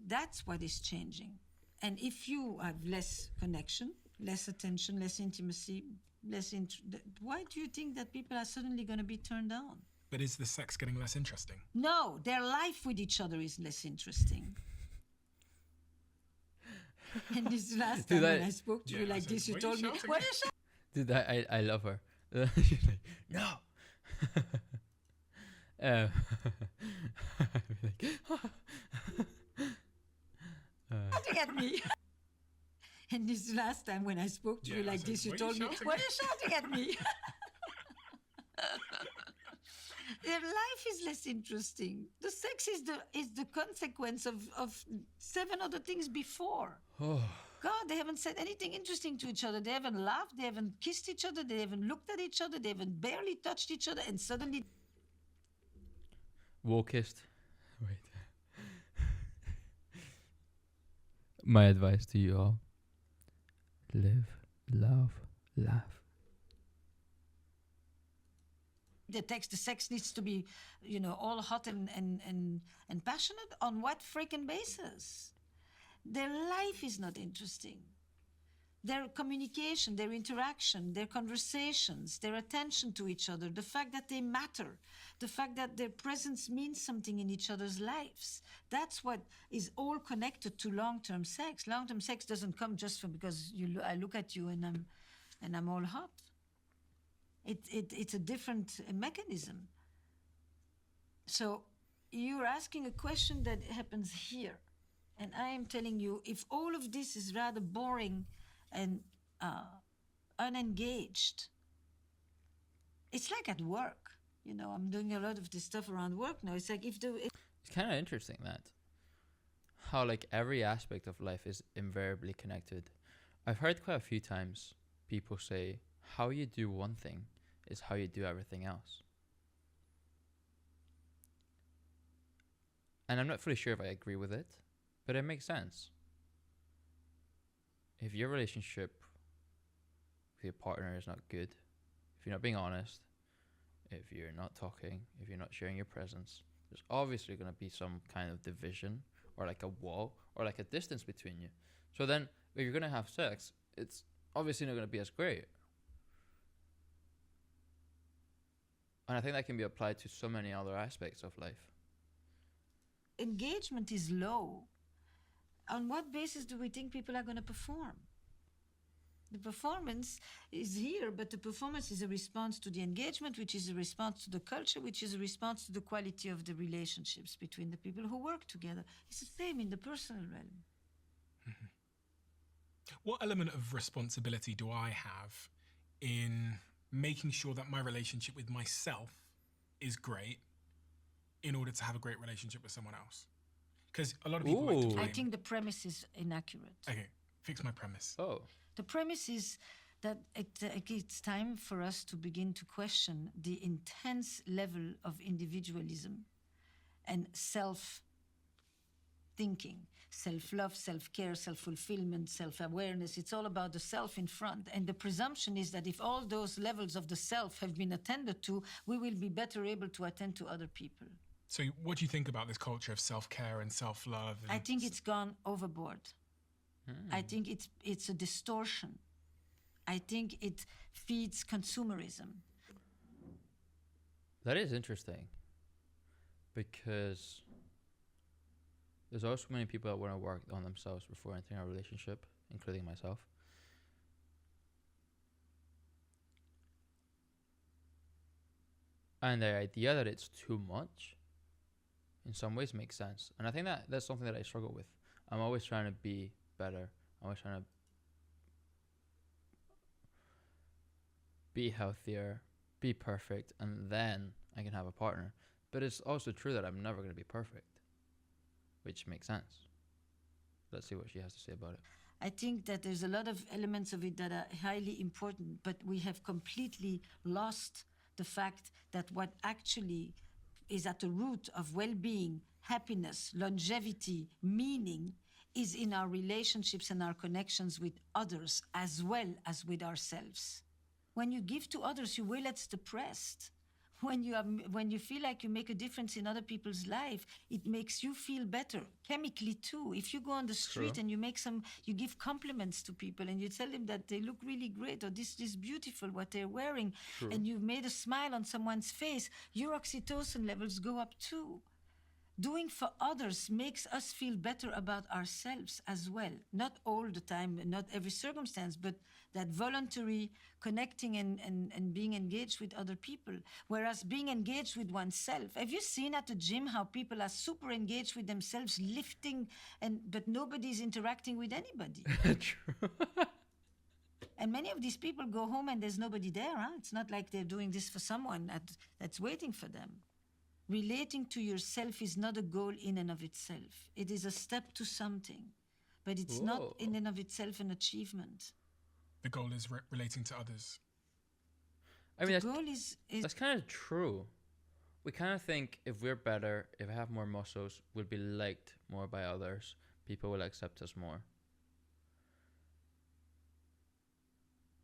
That's what is changing. And if you have less connection, less attention, less intimacy, why do you think that people are suddenly going to be turned on? But is the sex getting less interesting? No, their life with each other is less interesting. And this last time when I spoke to you like this, you told me, what is that? Dude, I love her. She's like, no. I'd be like, Shouting at me. And this last time when I spoke to you like this, you told me, why are you shouting at me? Their life is less interesting. The sex is the consequence of 7 other things before. oh. God, they haven't said anything interesting to each other. They haven't laughed. They haven't kissed each other. They haven't looked at each other. They haven't barely touched each other. And suddenly... Wokist. Wait. My advice to you all. Live, love, laugh. The sex needs to be, all hot and passionate. On what freaking basis? Their life is not interesting. Their communication, their interaction, their conversations, their attention to each other, the fact that they matter, the fact that their presence means something in each other's lives. That's what is all connected to long-term sex. Long-term sex doesn't come just because I look at you and I'm all hot. It's a different mechanism. So you're asking a question that happens here. And I am telling you, if all of this is rather boring and unengaged, it's like at work. I'm doing a lot of this stuff around work now. It's like It's kind of interesting that how like every aspect of life is invariably connected. I've heard quite a few times people say how you do one thing is how you do everything else. And I'm not fully sure if I agree with it, but it makes sense. If your relationship with your partner is not good, if you're not being honest, if you're not talking, if you're not sharing your presence, there's obviously going to be some kind of division or like a wall or like a distance between you. So then if you're going to have sex, it's obviously not going to be as great. And I think that can be applied to so many other aspects of life. Engagement is low. On what basis do we think people are going to perform? The performance is here, but the performance is a response to the engagement, which is a response to the culture, which is a response to the quality of the relationships between the people who work together. It's the same in the personal realm. Mm-hmm. What element of responsibility do I have in making sure that my relationship with myself is great in order to have a great relationship with someone else? Because a lot of people like to blame. I think the premise is inaccurate. Okay, fix my premise. Oh. The premise is that it's time for us to begin to question the intense level of individualism and self-thinking, self-love, self-care, self-fulfillment, self-awareness. It's all about the self in front. And the presumption is that if all those levels of the self have been attended to, we will be better able to attend to other people. So what do you think about this culture of self-care and self-love? I think it's gone overboard. I think it's a distortion. I think it feeds consumerism. That is interesting. Because there's also many people that want to work on themselves before entering a relationship, including myself. And the idea that it's too much in some ways makes sense. And I think that's something that I struggle with. I'm always trying to be better. I'm always trying to be healthier, be perfect, and then I can have a partner. But it's also true that I'm never going to be perfect, which makes sense. Let's see what she has to say about it. I think that there's a lot of elements of it that are highly important, but we have completely lost the fact that what actually is at the root of well-being, happiness, longevity, meaning is in our relationships and our connections with others as well as with ourselves. When you give to others, you will at the pressed. When you feel like you make a difference in other people's life, it makes you feel better chemically too. If you go on the street True. and you give compliments to people and you tell them that they look really great or this is beautiful what they're wearing, True. and you've made a smile on someone's face, your oxytocin levels go up too. Doing for others makes us feel better about ourselves as well. Not all the time, not every circumstance, but that voluntary connecting and being engaged with other people. Whereas being engaged with oneself, have you seen at the gym how people are super engaged with themselves, lifting, but nobody's interacting with anybody? True. And many of these people go home and there's nobody there. Huh? It's not like they're doing this for someone that's waiting for them. Relating to yourself is not a goal in and of itself. It is a step to something, but it's not Whoa. in and of itself an achievement. The goal is relating to others. I mean, The goal is that's kind of true. We kind of think if we're better, if we have more muscles, we'll be liked more by others. People will accept us more.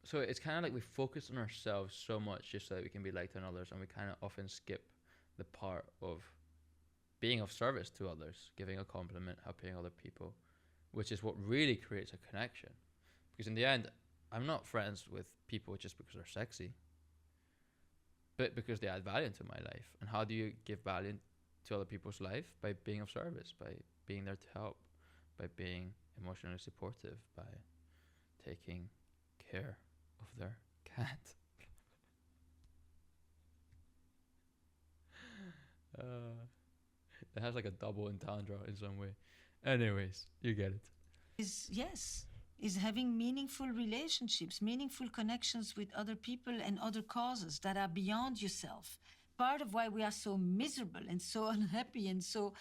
So it's kind of like we focus on ourselves so much just so that we can be liked on others, and we kind of often skip the part of being of service to others, giving a compliment, helping other people, which is what really creates a connection. Because in the end, I'm not friends with people just because they're sexy, but because they add value to my life. And how do you give value to other people's life? By being of service, by being there to help, by being emotionally supportive, by taking care of their cat. It has like a double entendre in some way. Anyways, you get it. is having meaningful relationships, meaningful connections with other people and other causes that are beyond yourself. Part of why we are so miserable and so unhappy and so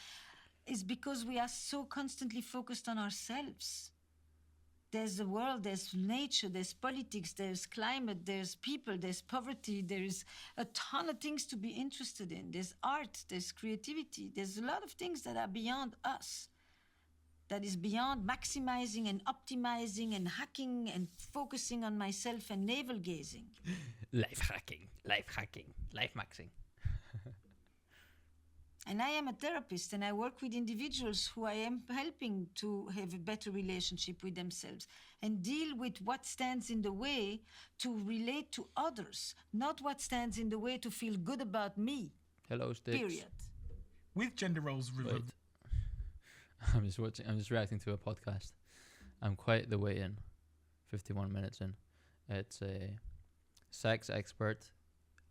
is because we are so constantly focused on ourselves. There's the world, there's nature, there's politics, there's climate, there's people, there's poverty, there's a ton of things to be interested in. There's art, there's creativity, there's a lot of things that are beyond us. That is beyond maximizing and optimizing and hacking and focusing on myself and navel gazing. Life hacking, life maxing. And I am a therapist and I work with individuals who I am helping to have a better relationship with themselves and deal with what stands in the way to relate to others, not what stands in the way to feel good about me. Hello, Sticks. Period. With gender roles Wait. I'm just reacting to a podcast. I'm quite the way in. 51 minutes in. It's a sex expert,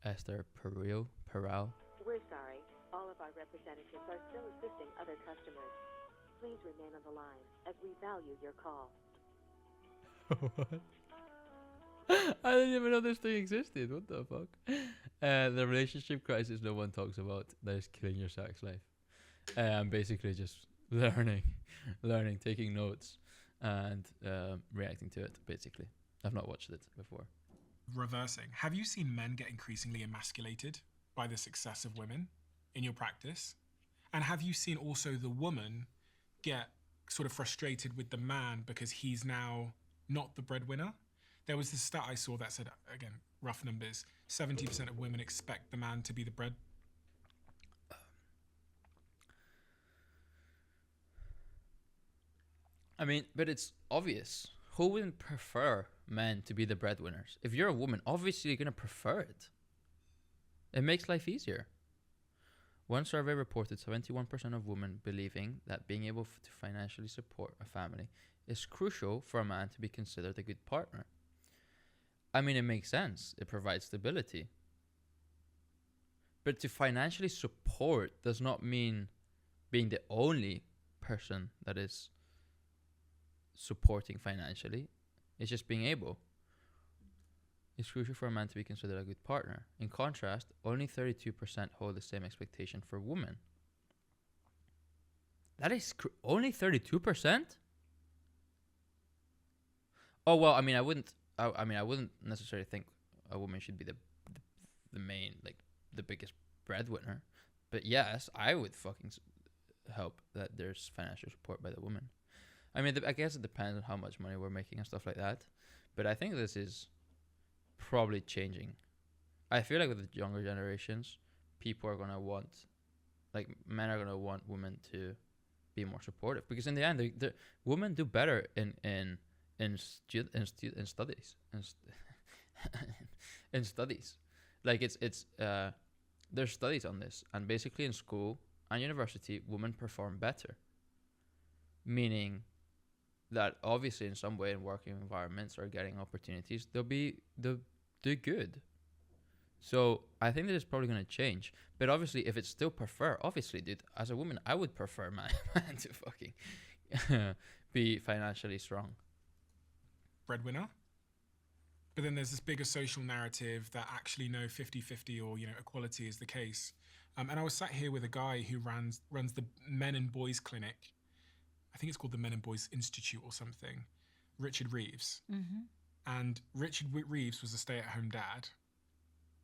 Esther Perel. We're sorry. All of our representatives are still assisting other customers. Please remain on the line as we value your call. What? I didn't even know this thing existed. What the fuck? The relationship crisis no one talks about that is killing your sex life. I'm basically just learning, taking notes, and reacting to it, basically. I've not watched it before. Reversing. Have you seen men get increasingly emasculated by the success of women in your practice? And have you seen also the woman get sort of frustrated with the man because he's now not the breadwinner? There was this stat I saw that said, again, rough numbers, 70% of women expect the man to be the bread. I mean, but it's obvious. Who wouldn't prefer men to be the breadwinners? If you're a woman, obviously you're going to prefer it. It makes life easier. One survey reported 71% of women believing that being able to financially support a family is crucial for a man to be considered a good partner. I mean, it makes sense. It provides stability. But to financially support does not mean being the only person that is supporting financially. It's just being able. It's crucial for a man to be considered a good partner. In contrast, only 32% hold the same expectation for women. That is only 32%? Oh, well, I mean, I wouldn't necessarily think a woman should be the main, like, the biggest breadwinner. But yes, I would fucking help that there's financial support by the woman. I mean, I guess it depends on how much money we're making and stuff like that. But I think this is probably changing. I feel like with the younger generations, people are gonna want, like, men are gonna want women to be more supportive, because in the end, women do better in studies in studies. Like there's studies on this, and basically in school and university, women perform better. Meaning that obviously in some way in working environments or getting opportunities, they'll do good. So I think that it's probably going to change. But obviously, if it's still prefer, obviously, dude, as a woman, I would prefer man to fucking be financially strong. Breadwinner. But then there's this bigger social narrative that actually no 50-50 or, you know, equality is the case. And I was sat here with a guy who runs the Men and Boys Clinic. I think it's called the Men and Boys Institute or something. Richard Reeves. And Richard Reeves was a stay-at-home dad.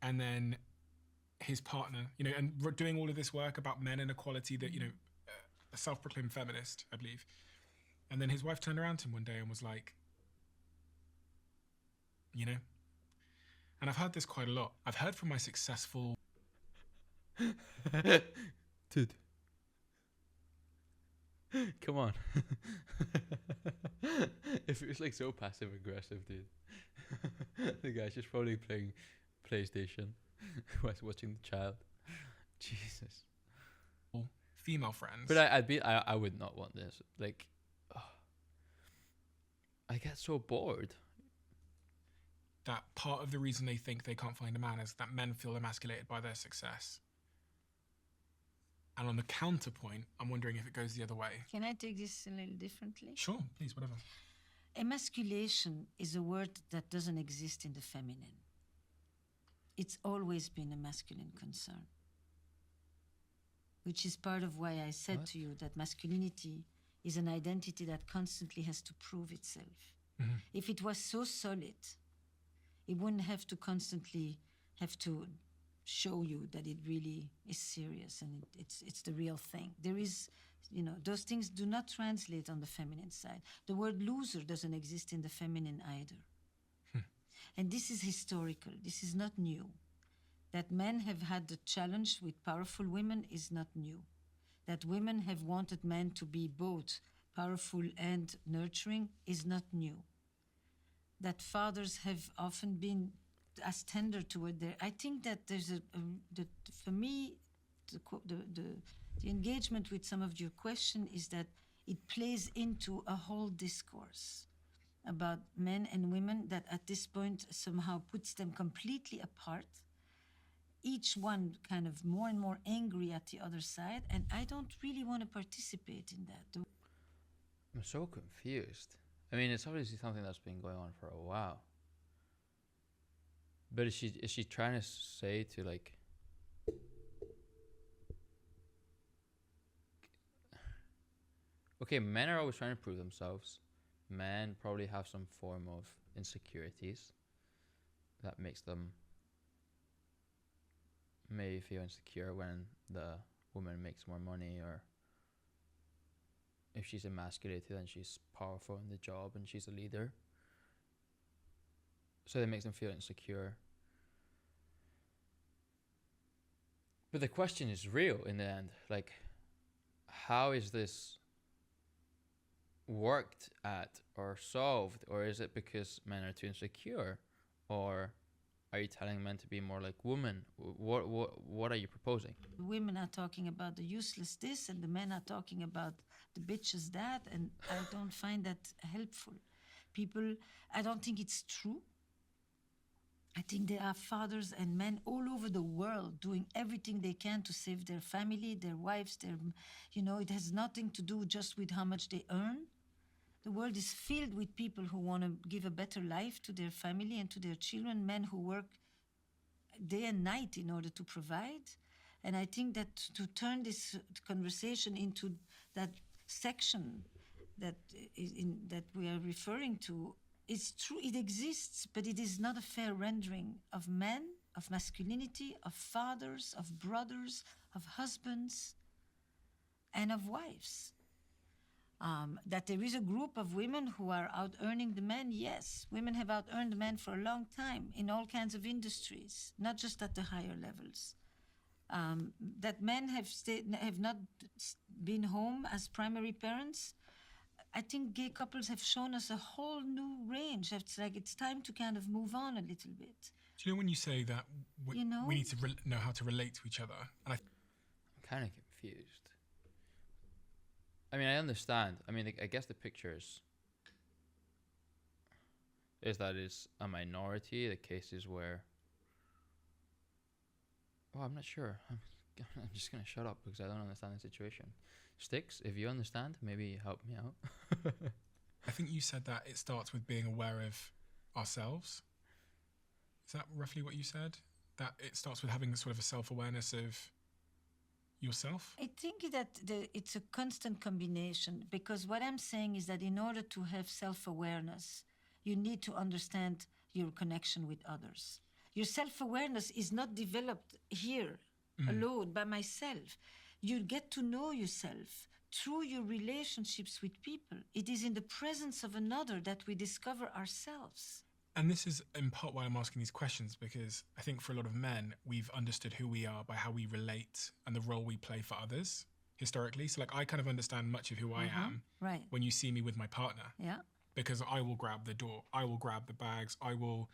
And then his partner, you know, and doing all of this work about men and equality that, you know, a self-proclaimed feminist, I believe. And then his wife turned around to him one day and was like, you know, and I've heard this quite a lot. I've heard from my successful... Dude. Come on. It feels like so passive aggressive, dude. The guy's just probably playing PlayStation whilst watching the child. Jesus. female friends. But I would not want this. Like, I get so bored. That part of the reason they think they can't find a man is that men feel emasculated by their success. And on the counterpoint, I'm wondering if it goes the other way. Can I take this a little differently? Sure, please, whatever. Emasculation is a word that doesn't exist in the feminine. It's always been a masculine concern, which is part of why I said to you that masculinity is an identity that constantly has to prove itself. Mm-hmm. If it was so solid, it wouldn't have to constantly have to show you that it really is serious and it's the real thing. There is, you know, those things do not translate on the feminine side. The word loser doesn't exist in the feminine either. And this is historical. This is not new. That men have had the challenge with powerful women is not new. That women have wanted men to be both powerful and nurturing is not new. That fathers have often been as tender toward their... I think that there's for me, the engagement with some of your question is that it plays into a whole discourse about men and women that at this point somehow puts them completely apart, each one kind of more and more angry at the other side, and I don't really want to participate in that. I'm so confused. I mean, it's obviously something that's been going on for a while. But is she trying to say to, like... Okay, men are always trying to prove themselves. Men probably have some form of insecurities that makes them maybe feel insecure when the woman makes more money, or if she's emasculated and she's powerful in the job and she's a leader. So that makes them feel insecure. But the question is real in the end. Like, how is this worked at or solved? Or is it because men are too insecure? Or are you telling men to be more like women? What are you proposing? Women are talking about the useless this, and the men are talking about the bitches that, and I don't find that helpful. I don't think it's true. I think there are fathers and men all over the world doing everything they can to save their family, their wives, it has nothing to do just with how much they earn. The world is filled with people who want to give a better life to their family and to their children, men who work day and night in order to provide. And I think that to turn this conversation into that section that we are referring to, it's true, it exists, but it is not a fair rendering of men, of masculinity, of fathers, of brothers, of husbands, and of wives. That there is a group of women who are out earning the men, yes. Women have out earned the men for a long time in all kinds of industries, not just at the higher levels. That men have not been home as primary parents. I think gay couples have shown us a whole new range. It's like it's time to kind of move on a little bit. Do you know when you say that You know? we need to know how to relate to each other? And I'm kind of confused. I mean, I understand. I mean, I guess the picture is that it's a minority, the cases where... Oh, I'm not sure. I'm just going to shut up because I don't understand the situation. Sticks, if you understand, maybe help me out. I think you said that it starts with being aware of ourselves. Is that roughly what you said? That it starts with having sort of a self-awareness of yourself? I think that it's a constant combination, because what I'm saying is that in order to have self-awareness, you need to understand your connection with others. Your self-awareness is not developed here alone by myself. You get to know yourself through your relationships with people. It is in the presence of another that we discover ourselves. And this is in part why I'm asking these questions, because I think for a lot of men, we've understood who we are by how we relate and the role we play for others historically. So like I kind of understand much of who I am Right. when you see me with my partner, Yeah. because I will grab the door, I will grab the bags, I will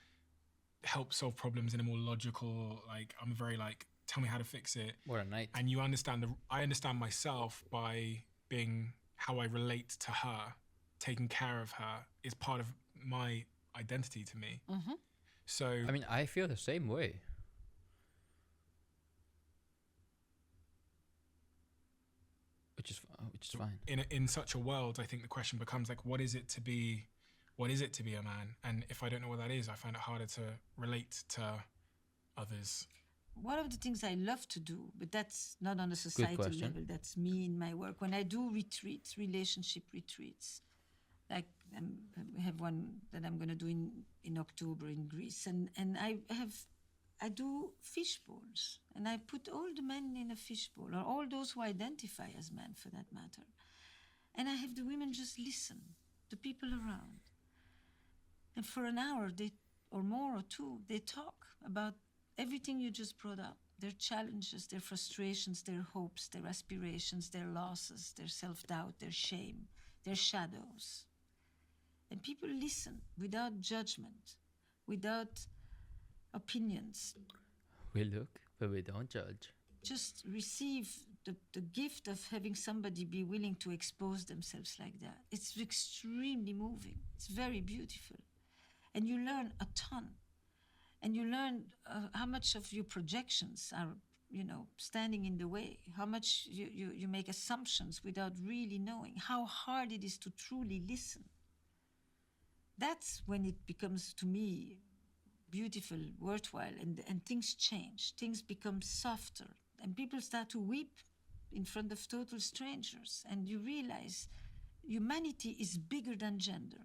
help solve problems in a more logical, like I'm very like, tell me how to fix it. What a night. And you understand I understand myself by being how I relate to her, taking care of her is part of my identity to me. So I mean, I feel the same way. Which is fine. in such a world, I think the question becomes like, what is it to be a man? And if I don't know what that is, I find it harder to relate to others. One of the things I love to do, but that's not on a societal question. level, that's me in my work. When I do retreats, relationship retreats, like I have one that I'm going to do in October in Greece, and I do fishbowls, and I put all the men in a fishbowl, or all those who identify as men for that matter, and I have the women just listen, the people around, and for an hour or more or two, they talk about everything you just brought up, their challenges, their frustrations, their hopes, their aspirations, their losses, their self-doubt, their shame, their shadows. And people listen without judgment, without opinions. We look, but we don't judge. Just receive the gift of having somebody be willing to expose themselves like that. It's extremely moving. It's very beautiful. And you learn a ton. And you learn how much of your projections are, standing in the way, how much you make assumptions without really knowing, how hard it is to truly listen. That's when it becomes, to me, beautiful, worthwhile, and things change. Things become softer, and people start to weep in front of total strangers, and you realize humanity is bigger than gender.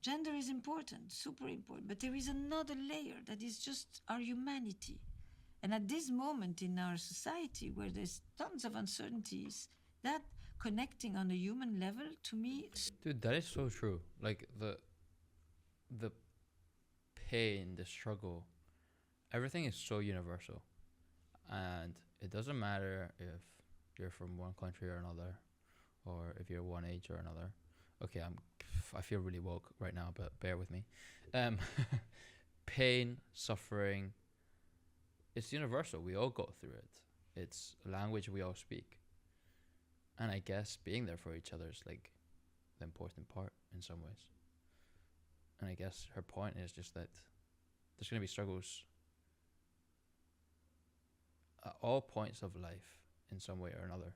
Gender is important, super important, but there is another layer that is just our humanity. And at this moment in our society where there's tons of uncertainties, that connecting on a human level, to me... Dude, that is so true. Like, the pain, the struggle, everything is so universal. And it doesn't matter if you're from one country or another, or if you're one age or another. Okay, I feel really woke right now, but bear with me. Pain, suffering, it's universal. We all go through it. It's a language we all speak. And I guess being there for each other is like the important part in some ways. And I guess her point is just that there's going to be struggles at all points of life in some way or another.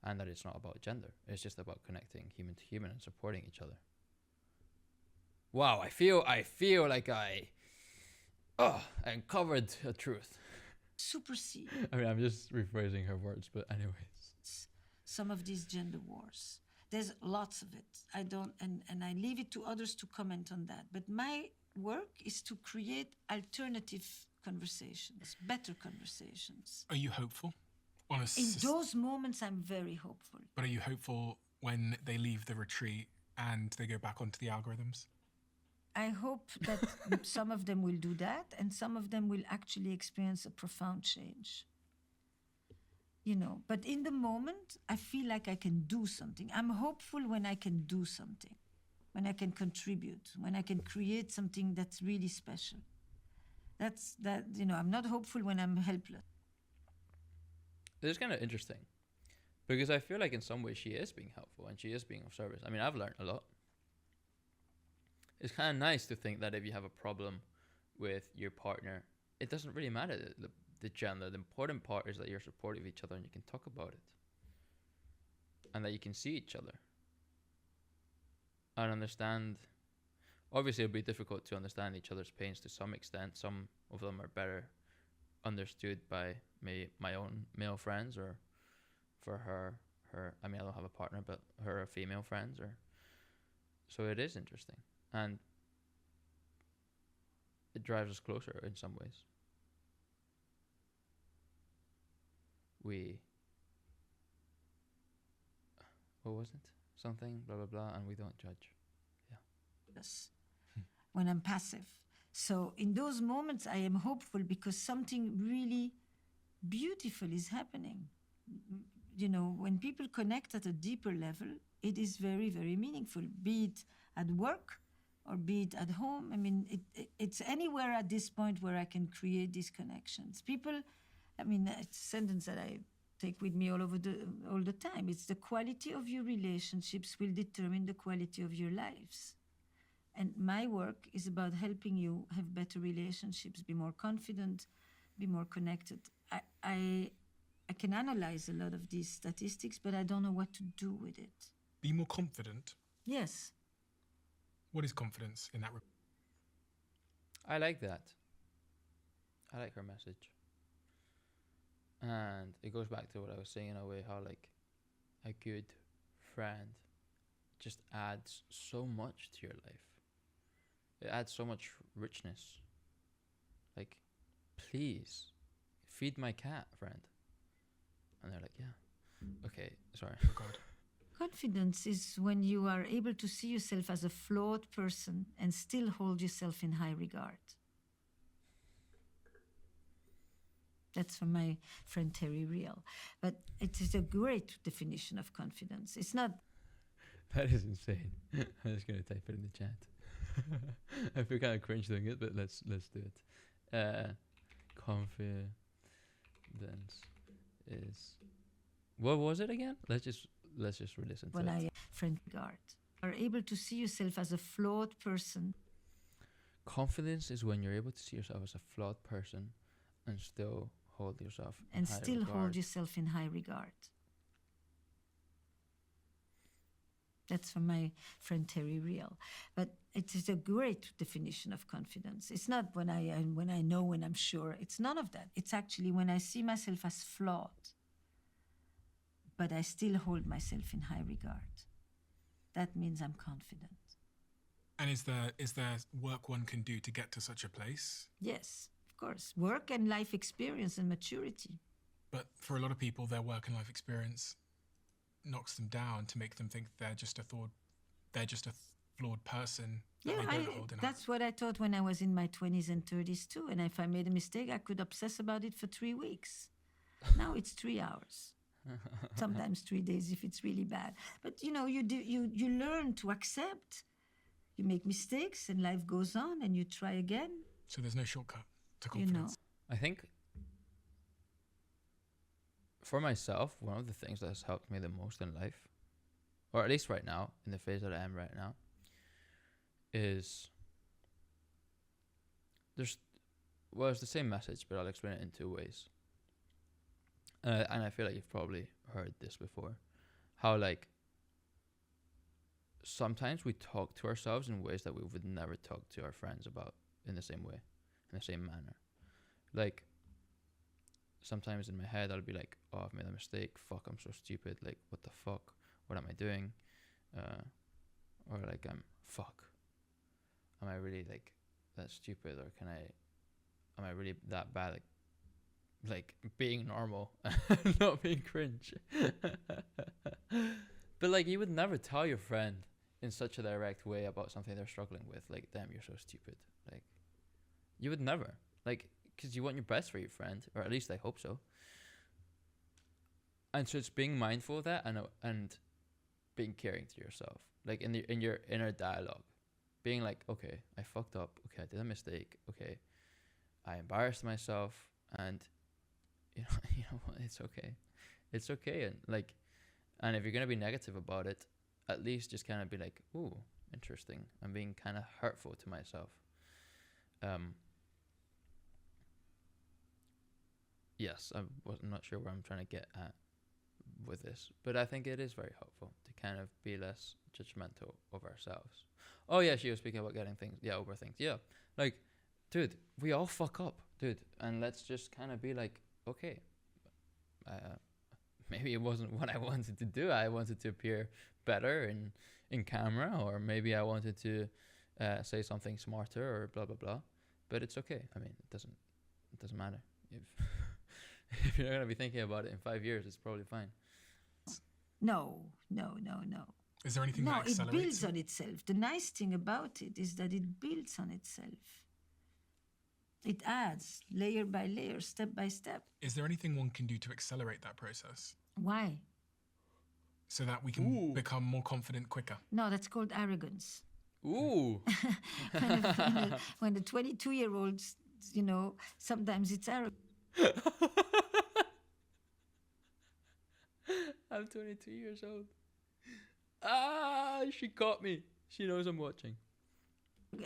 And that it's not about gender. It's just about connecting human to human and supporting each other. Wow, I feel like I uncovered a truth. Supersede. I mean, I'm just rephrasing her words, but anyways. Some of these gender wars. There's lots of it. I don't, and I leave it to others to comment on that. But my work is to create alternative conversations, better conversations. Are you hopeful? In those moments, I'm very hopeful. But are you hopeful when they leave the retreat and they go back onto the algorithms? I hope that some of them will do that, and some of them will actually experience a profound change. But in the moment, I feel like I can do something. I'm hopeful when I can do something, when I can contribute, when I can create something that's really special. I'm not hopeful when I'm helpless. It's kind of interesting because I feel like in some ways she is being helpful and she is being of service. I mean, I've learned a lot. It's kind of nice to think that if you have a problem with your partner, it doesn't really matter the gender. The important part is that you're supportive of each other and you can talk about it. And that you can see each other. And understand. Obviously, it'll be difficult to understand each other's pains to some extent. Some of them are better understood by my own male friends, or for her. I mean, I don't have a partner, but her female friends. So it is interesting. And it drives us closer in some ways. What was it? Something, blah, blah, blah, and we don't judge. Yes. When I'm passive. So in those moments, I am hopeful because something really beautiful is happening. When people connect at a deeper level, it is very, very meaningful, be it at work or be it at home. I mean, it's anywhere at this point where I can create these connections. People, it's a sentence that I take with me all the time. It's the quality of your relationships will determine the quality of your lives. And my work is about helping you have better relationships, be more confident, be more connected. I can analyze a lot of these statistics, but I don't know what to do with it. Be more confident? Yes. What is confidence in that? I like that. I like her message. And it goes back to what I was saying in a way, how like a good friend just adds so much to your life. It adds so much richness. Like, please, feed my cat, friend. And they're like, yeah. Okay, sorry. Oh God. Confidence is when you are able to see yourself as a flawed person and still hold yourself in high regard. That's from my friend Terry Real. But it is a great definition of confidence. It's not... That is insane. I'm just going to type it in the chat. I feel kind of cringe doing it, but let's do it. Confidence is... What was it again? Let's just re-listen to when it. I friend guard are able to see yourself as a flawed person. Confidence is when you're able to see yourself as a flawed person and still hold yourself in And high still regard. hold yourself in high regard. That's from my friend Terry Real. But it is a great definition of confidence. It's not when I know, when I'm sure. It's none of that. It's actually when I see myself as flawed, but I still hold myself in high regard. That means I'm confident. And is there work one can do to get to such a place? Yes, of course. Work and life experience and maturity. But for a lot of people, their work and life experience knocks them down to make them think they're just a flawed person. Yeah, that's what I thought when I was in my 20s and 30s too. And if I made a mistake, I could obsess about it for 3 weeks. Now it's 3 hours. Sometimes 3 days if it's really bad. But you learn to accept. You make mistakes and life goes on and you try again. So there's no shortcut to confidence. I think for myself, one of the things that has helped me the most in life, or at least right now, in the phase that I am right now, is it's the same message, but I'll explain it in 2 ways. And I feel like you've probably heard this before. How like sometimes we talk to ourselves in ways that we would never talk to our friends about in the same way, in the same manner. Like sometimes in my head I'll be like, oh, I've made a mistake, fuck, I'm so stupid, like what the fuck, what am I doing? Or like fuck, am I really like that stupid, or am I really that bad, like being normal, not being cringe. But like, you would never tell your friend in such a direct way about something they're struggling with. Like, damn, you're so stupid. Like, you would never. Like, because you want your best for your friend, or at least I hope so. And so it's being mindful of that, and being caring to yourself, like in your inner dialogue, being like, okay, I fucked up. Okay, I did a mistake. Okay, I embarrassed myself, and you know what? It's okay. It's okay, and like, and if you're gonna be negative about it, at least just kind of be like, ooh, interesting. I'm being kind of hurtful to myself. Yes, I'm not sure where I'm trying to get at with this, but I think it is very helpful to kind of be less judgmental of ourselves. Oh yeah, she was speaking about getting things, over things. Yeah, like, dude, we all fuck up, dude, and let's just kind of be like, okay, maybe it wasn't what I wanted to do. I wanted to appear better in camera, or maybe I wanted to say something smarter, or blah blah blah. But it's okay. I mean, it doesn't matter if if you're not gonna be thinking about it in 5 years. It's probably fine. No. Is there anything No, that it accelerates builds on itself. The nice thing about it is that it builds on itself. It adds layer by layer, step by step. Is there anything one can do to accelerate that process Why? so that we can become more confident quicker? No, that's called arrogance. Ooh. When the 22-year-olds, sometimes it's arrogance. I'm 22 years old. She caught me. She knows I'm watching.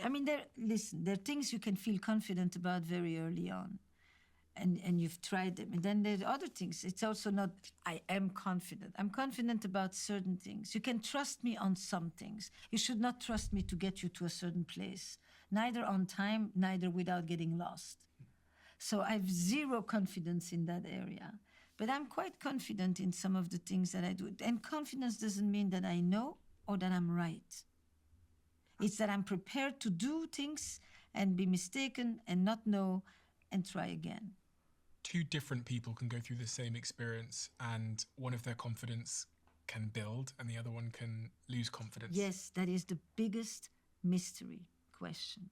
I mean, there are things you can feel confident about very early on, and you've tried them. And then there's other things. It's also not, I am confident. I'm confident about certain things. You can trust me on some things. You should not trust me to get you to a certain place, neither on time, neither without getting lost. So I have zero confidence in that area. But I'm quite confident in some of the things that I do. And confidence doesn't mean that I know or that I'm right. It's that I'm prepared to do things and be mistaken and not know and try again. Two different people can go through the same experience, and one of their confidence can build and the other one can lose confidence. Yes, that is the biggest mystery question.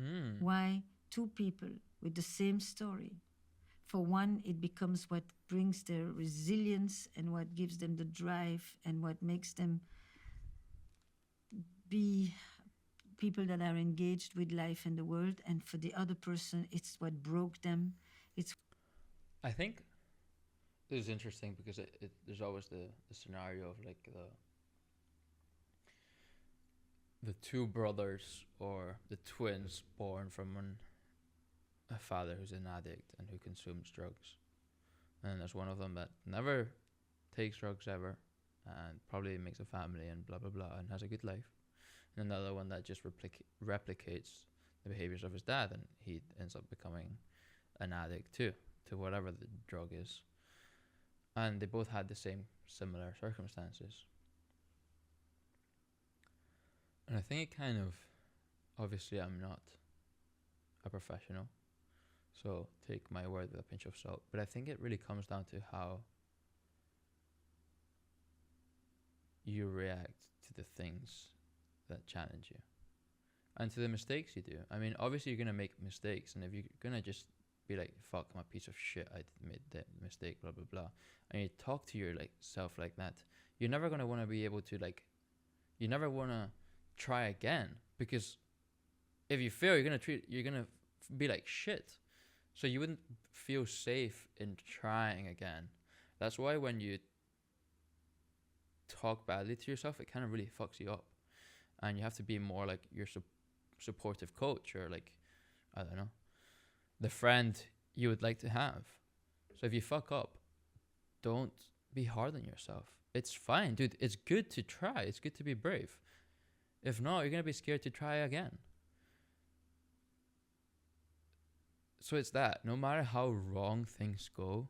Hmm. Why two people with the same story? For one, it becomes what brings their resilience and what gives them the drive and what makes them be people that are engaged with life and the world. And for the other person, it's what broke them. I think this is interesting because there's always the scenario of like the two brothers or the twins born from a father who's an addict and who consumes drugs, and there's one of them that never takes drugs ever and probably makes a family and blah blah blah and has a good life, and another one that just replicates the behaviors of his dad, and he ends up becoming an addict too, to whatever the drug is. And they both had the same similar circumstances. And I think it kind of, obviously I'm not a professional, so take my word with a pinch of salt, but I think it really comes down to how you react to the things that challenge you and to the mistakes you do. I mean, obviously you're going to make mistakes, and if you're going to just be like, fuck, I'm a piece of shit, I made that mistake, blah blah blah, and you talk to yourself like that, you're never going to want to be able to, like, you never want to try again, because if you fail, you're going to be like shit, so you wouldn't feel safe in trying again. That's why when you talk badly to yourself, it kind of really fucks you up, and you have to be more like your supportive coach, or like, I don't know, the friend you would like to have. So if you fuck up, don't be hard on yourself. It's fine, dude. It's good to try. It's good to be brave. If not, you're going to be scared to try again. So it's that. No matter how wrong things go,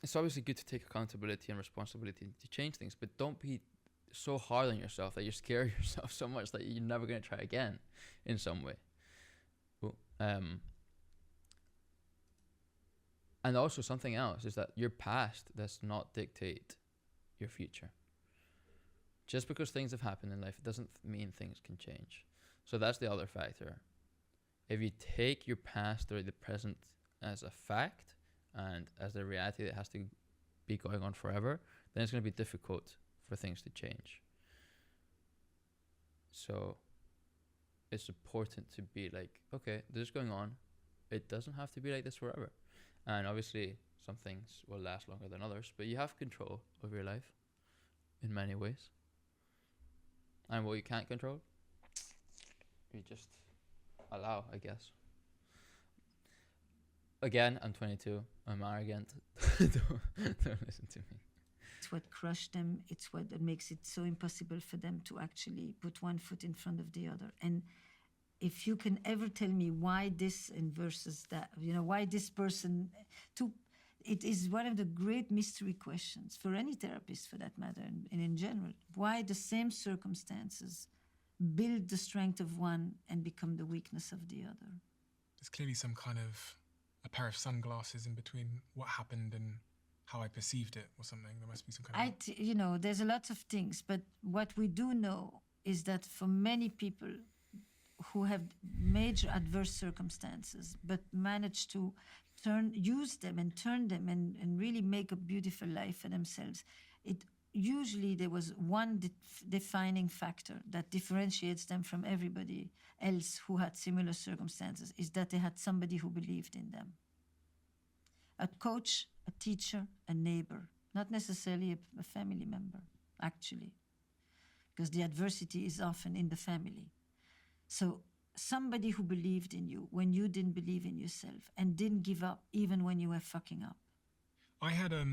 it's obviously good to take accountability and responsibility to change things, but don't be so hard on yourself that you scare yourself so much that you're never going to try again in some way. And also something else is that your past does not dictate your future. Just because things have happened in life, it doesn't mean things can change. So that's the other factor. If you take your past or the present as a fact and as a reality that has to be going on forever, then it's going to be difficult for things to change. So it's important to be like, okay, this is going on. It doesn't have to be like this forever. And obviously, some things will last longer than others, but you have control of your life in many ways. And what you can't control, you just allow, I guess. Again, I'm 22. I'm arrogant. Don't listen to me. It's what crushed them. It's what makes it so impossible for them to actually put one foot in front of the other. And if you can ever tell me why this and versus that, why this person, it is one of the great mystery questions for any therapist, for that matter, and in general. Why the same circumstances build the strength of one and become the weakness of the other? There's clearly some kind of a pair of sunglasses in between what happened and how I perceived it or something. There must be some kind of... there's a lot of things, but what we do know is that for many people who have major adverse circumstances but manage to use them and turn them and really make a beautiful life for themselves, usually there was one defining factor that differentiates them from everybody else who had similar circumstances, is that they had somebody who believed in them. A coach, a teacher, a neighbor, not necessarily a family member, actually, because the adversity is often in the family. So somebody who believed in you when you didn't believe in yourself and didn't give up even when you were fucking up. I had a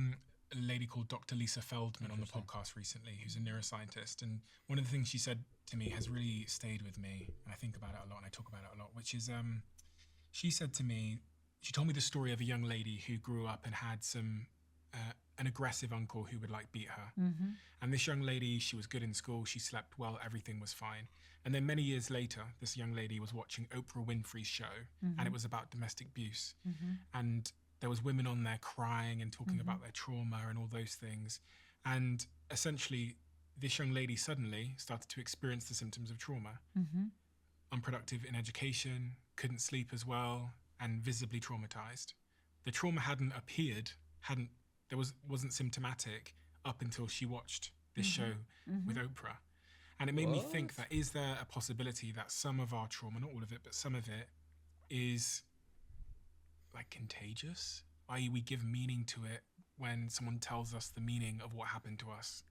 lady called Dr. Lisa Feldman on the podcast recently, who's a neuroscientist, and one of the things she said to me has really stayed with me, and I think about it a lot and I talk about it a lot, which is she said to me, she told me the story of a young lady who grew up and had an aggressive uncle who would beat her. Mm-hmm. And this young lady, she was good in school, she slept well, everything was fine. And then many years later, this young lady was watching Oprah Winfrey's show, Mm-hmm. and it was about domestic abuse. Mm-hmm. And there was women on there crying and talking Mm-hmm. about their trauma and all those things. And essentially, this young lady suddenly started to experience the symptoms of trauma. Mm-hmm. Unproductive in education, couldn't sleep as well, and visibly traumatized. The trauma hadn't appeared, wasn't symptomatic up until she watched this Mm-hmm. show Mm-hmm. with Oprah. And it made me think that, is there a possibility that some of our trauma, not all of it, but some of it is contagious? I.e., we give meaning to it when someone tells us the meaning of what happened to us.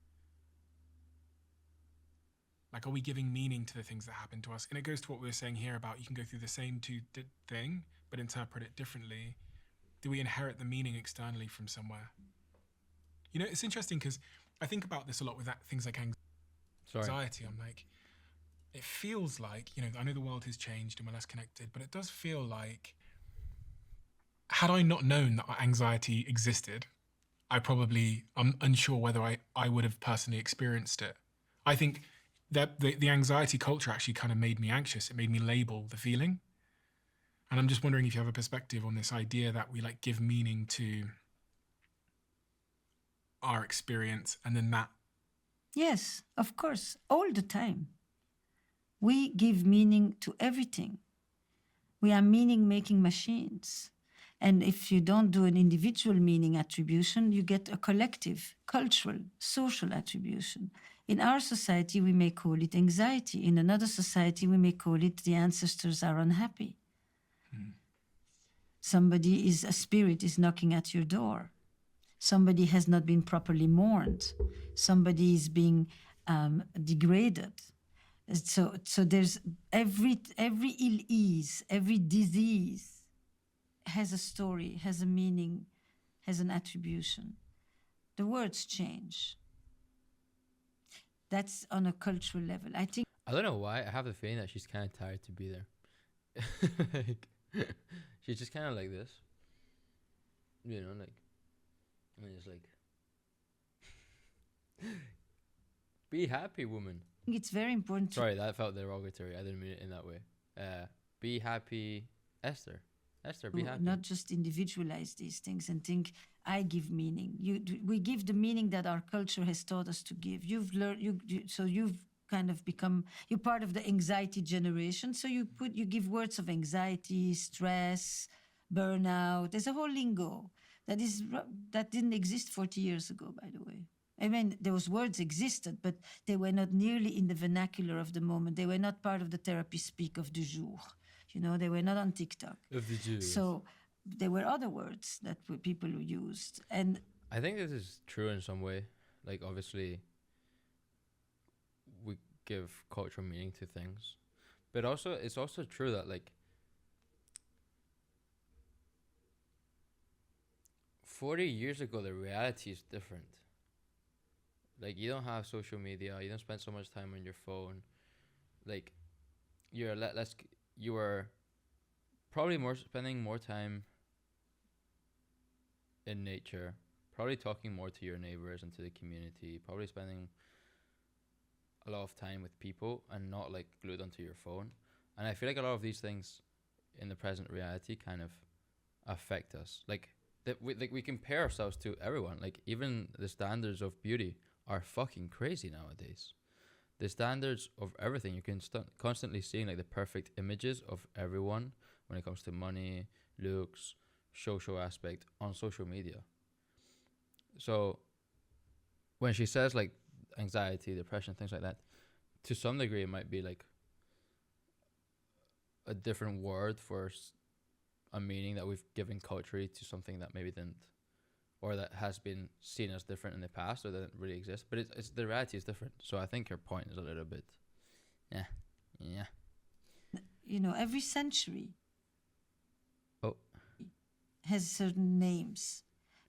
Are we giving meaning to the things that happen to us? And it goes to what we were saying here about you can go through the same thing, but interpret it differently. Do we inherit the meaning externally from somewhere? It's interesting because I think about this a lot with things like anxiety. I'm like, it feels like, I know the world has changed and we're less connected, but it does feel like, had I not known that anxiety existed, I'm unsure whether I would have personally experienced it. I think that the anxiety culture actually kind of made me anxious. It made me label the feeling. And I'm just wondering if you have a perspective on this idea that we give meaning to our experience and then that. Yes, of course, all the time. We give meaning to everything. We are meaning-making machines. And if you don't do an individual meaning attribution, you get a collective, cultural, social attribution. In our society, we may call it anxiety. In another society, we may call it the ancestors are unhappy. A spirit is knocking at your door. Somebody has not been properly mourned. Somebody is being degraded. So there's every ill-ease, every disease has a story, has a meaning, has an attribution. The words change. That's on a cultural level. I don't know why. I have the feeling that she's kind of tired to be there. She's just kind of like this. And it's be happy, woman. it's very important. Sorry, that felt derogatory. I didn't mean it in that way. Be happy, Esther. Esther, be happy. not just individualize these things and think I give meaning. We give the meaning that our culture has taught us to give. You've learned so you've kind of become, you're part of the anxiety generation. So you give words of anxiety, stress, burnout. There's a whole lingo that didn't exist 40 years ago, by the way. I mean, those words existed, but they were not nearly in the vernacular of the moment. They were not part of the therapy speak of du jour. They were not on TikTok. Of the Jews. So there were other words that people used. And I think this is true in some way. Like, obviously, we give cultural meaning to things. But also, it's also true that, like, 40 years ago, the reality is different. Like, you don't have social media. You don't spend so much time on your phone. Like, you are probably spending more time in nature, probably talking more to your neighbors and to the community, probably spending a lot of time with people and not like glued onto your phone. And I feel like a lot of these things in the present reality kind of affect us. Like we compare ourselves to everyone. Like, even the standards of beauty are fucking crazy nowadays. The standards of everything, you can constantly seeing like the perfect images of everyone when it comes to money, looks, social aspect on social media. So when she says like anxiety, depression, things like that, to some degree it might be like a different word for a meaning that we've given culturally to something that maybe didn't, or that has been seen as different in the past, or that didn't really exist. But it's the reality is different. So I think her point is a little bit, yeah. Every century Oh. has certain names.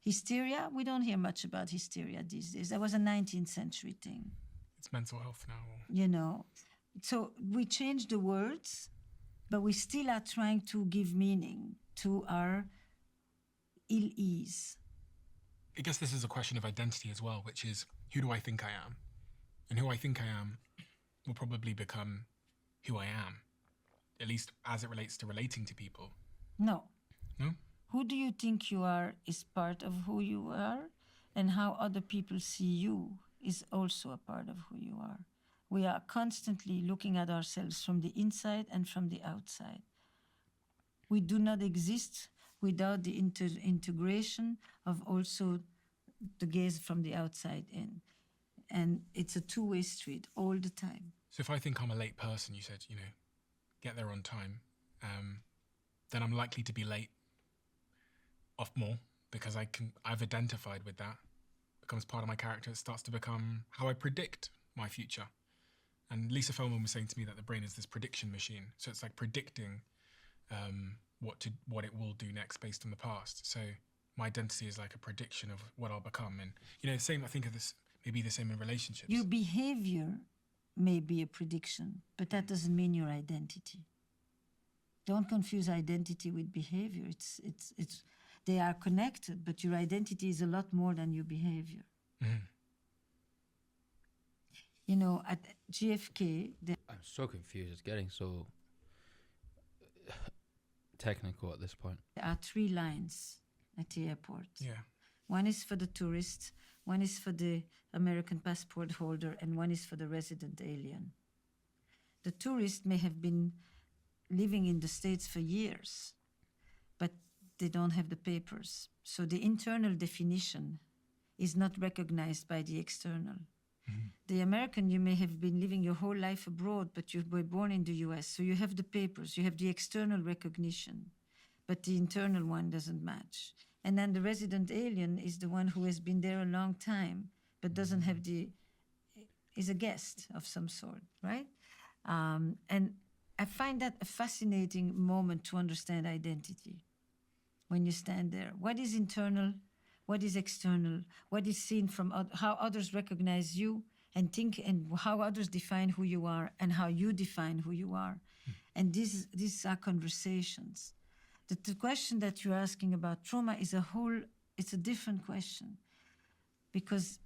Hysteria, we don't hear much about hysteria these days. That was a 19th century thing. It's mental health now. So we change the words, but we still are trying to give meaning to our ill-ease. I guess this is a question of identity as well, which is, who do I think I am? And who I think I am will probably become who I am, at least as it relates to relating to people. No. No? Who do you think you are is part of who you are, and how other people see you is also a part of who you are. We are constantly looking at ourselves from the inside and from the outside. We do not exist without the integration of also the gaze from the outside in. And it's a two-way street all the time. So if I think I'm a late person, you said, get there on time, then I'm likely to be late off more because I've identified with that. It becomes part of my character. It starts to become how I predict my future. And Lisa Feldman was saying to me that the brain is this prediction machine. So it's like predicting what it will do next based on the past. So my identity is like a prediction of what I'll become. And same, I think of this maybe the same in relationships. Your behavior may be a prediction, but that doesn't mean your identity. Don't confuse identity with behavior. They are connected, but your identity is a lot more than your behavior. Mm-hmm. At JFK, I'm so confused. It's getting so technical at this point. There are 3 lines at the airport. Yeah. One is for the tourist, one is for the American passport holder, and one is for the resident alien. The tourist may have been living in the States for years, but they don't have the papers. So the internal definition is not recognized by the external. Mm-hmm. The American, you may have been living your whole life abroad, but you were born in the US, so you have the papers, you have the external recognition, but the internal one doesn't match. And then the resident alien is the one who has been there a long time, but doesn't have is a guest of some sort, right? And I find that a fascinating moment to understand identity. When you stand there, what is internal, what is external, what is seen from how others recognize you and think, and how others define who you are and how you define who you are. And these are conversations. The question that you're asking about trauma is it's a different question, because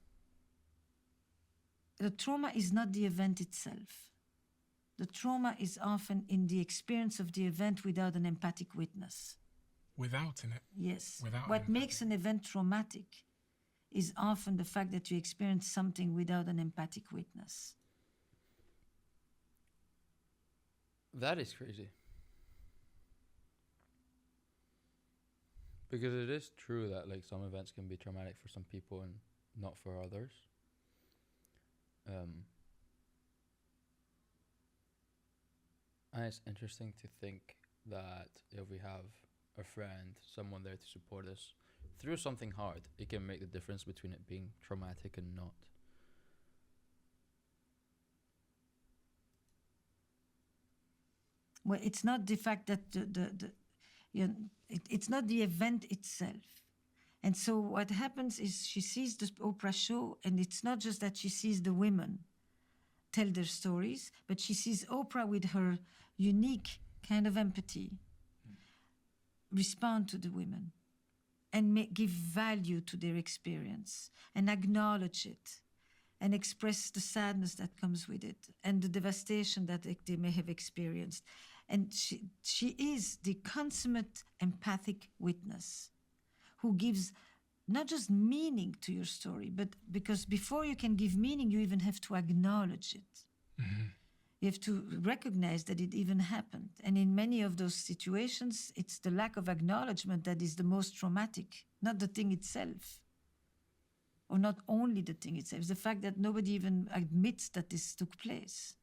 the trauma is not the event itself. The trauma is often in the experience of the event without an empathic witness. Without in it. Yes. Without What an makes an event traumatic is often the fact that you experience something without an empathic witness. That is crazy. Because it is true that like some events can be traumatic for some people and not for others. And it's interesting to think that if we have a friend, someone there to support us through something hard, it can make the difference between it being traumatic and not. Well, it's not the fact that it's not the event itself. And so what happens is she sees the Oprah show, and it's not just that she sees the women tell their stories, but she sees Oprah with her unique kind of empathy respond to the women and give value to their experience and acknowledge it and express the sadness that comes with it and the devastation that they may have experienced. And she is the consummate empathic witness who gives not just meaning to your story, but because before you can give meaning, you even have to acknowledge it. Mm-hmm. You have to recognize that it even happened. And in many of those situations, it's the lack of acknowledgement that is the most traumatic, not the thing itself. Or not only the thing itself, it's the fact that nobody even admits that this took place.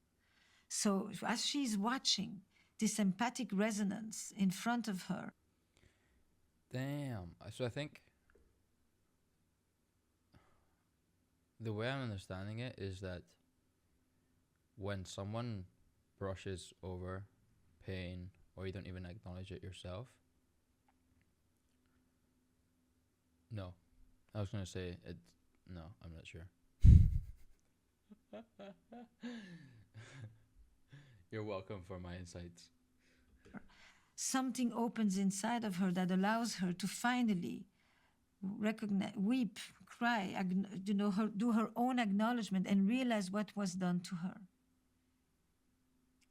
So as she's watching this empathic resonance in front of her. Damn. So I think the way I'm understanding it is that when someone brushes over pain or you don't even acknowledge it yourself. No. I was going to say it. No, I'm not sure. You're welcome for my insights. Something opens inside of her that allows her to finally recognize, weep, cry, do her own acknowledgement and realize what was done to her.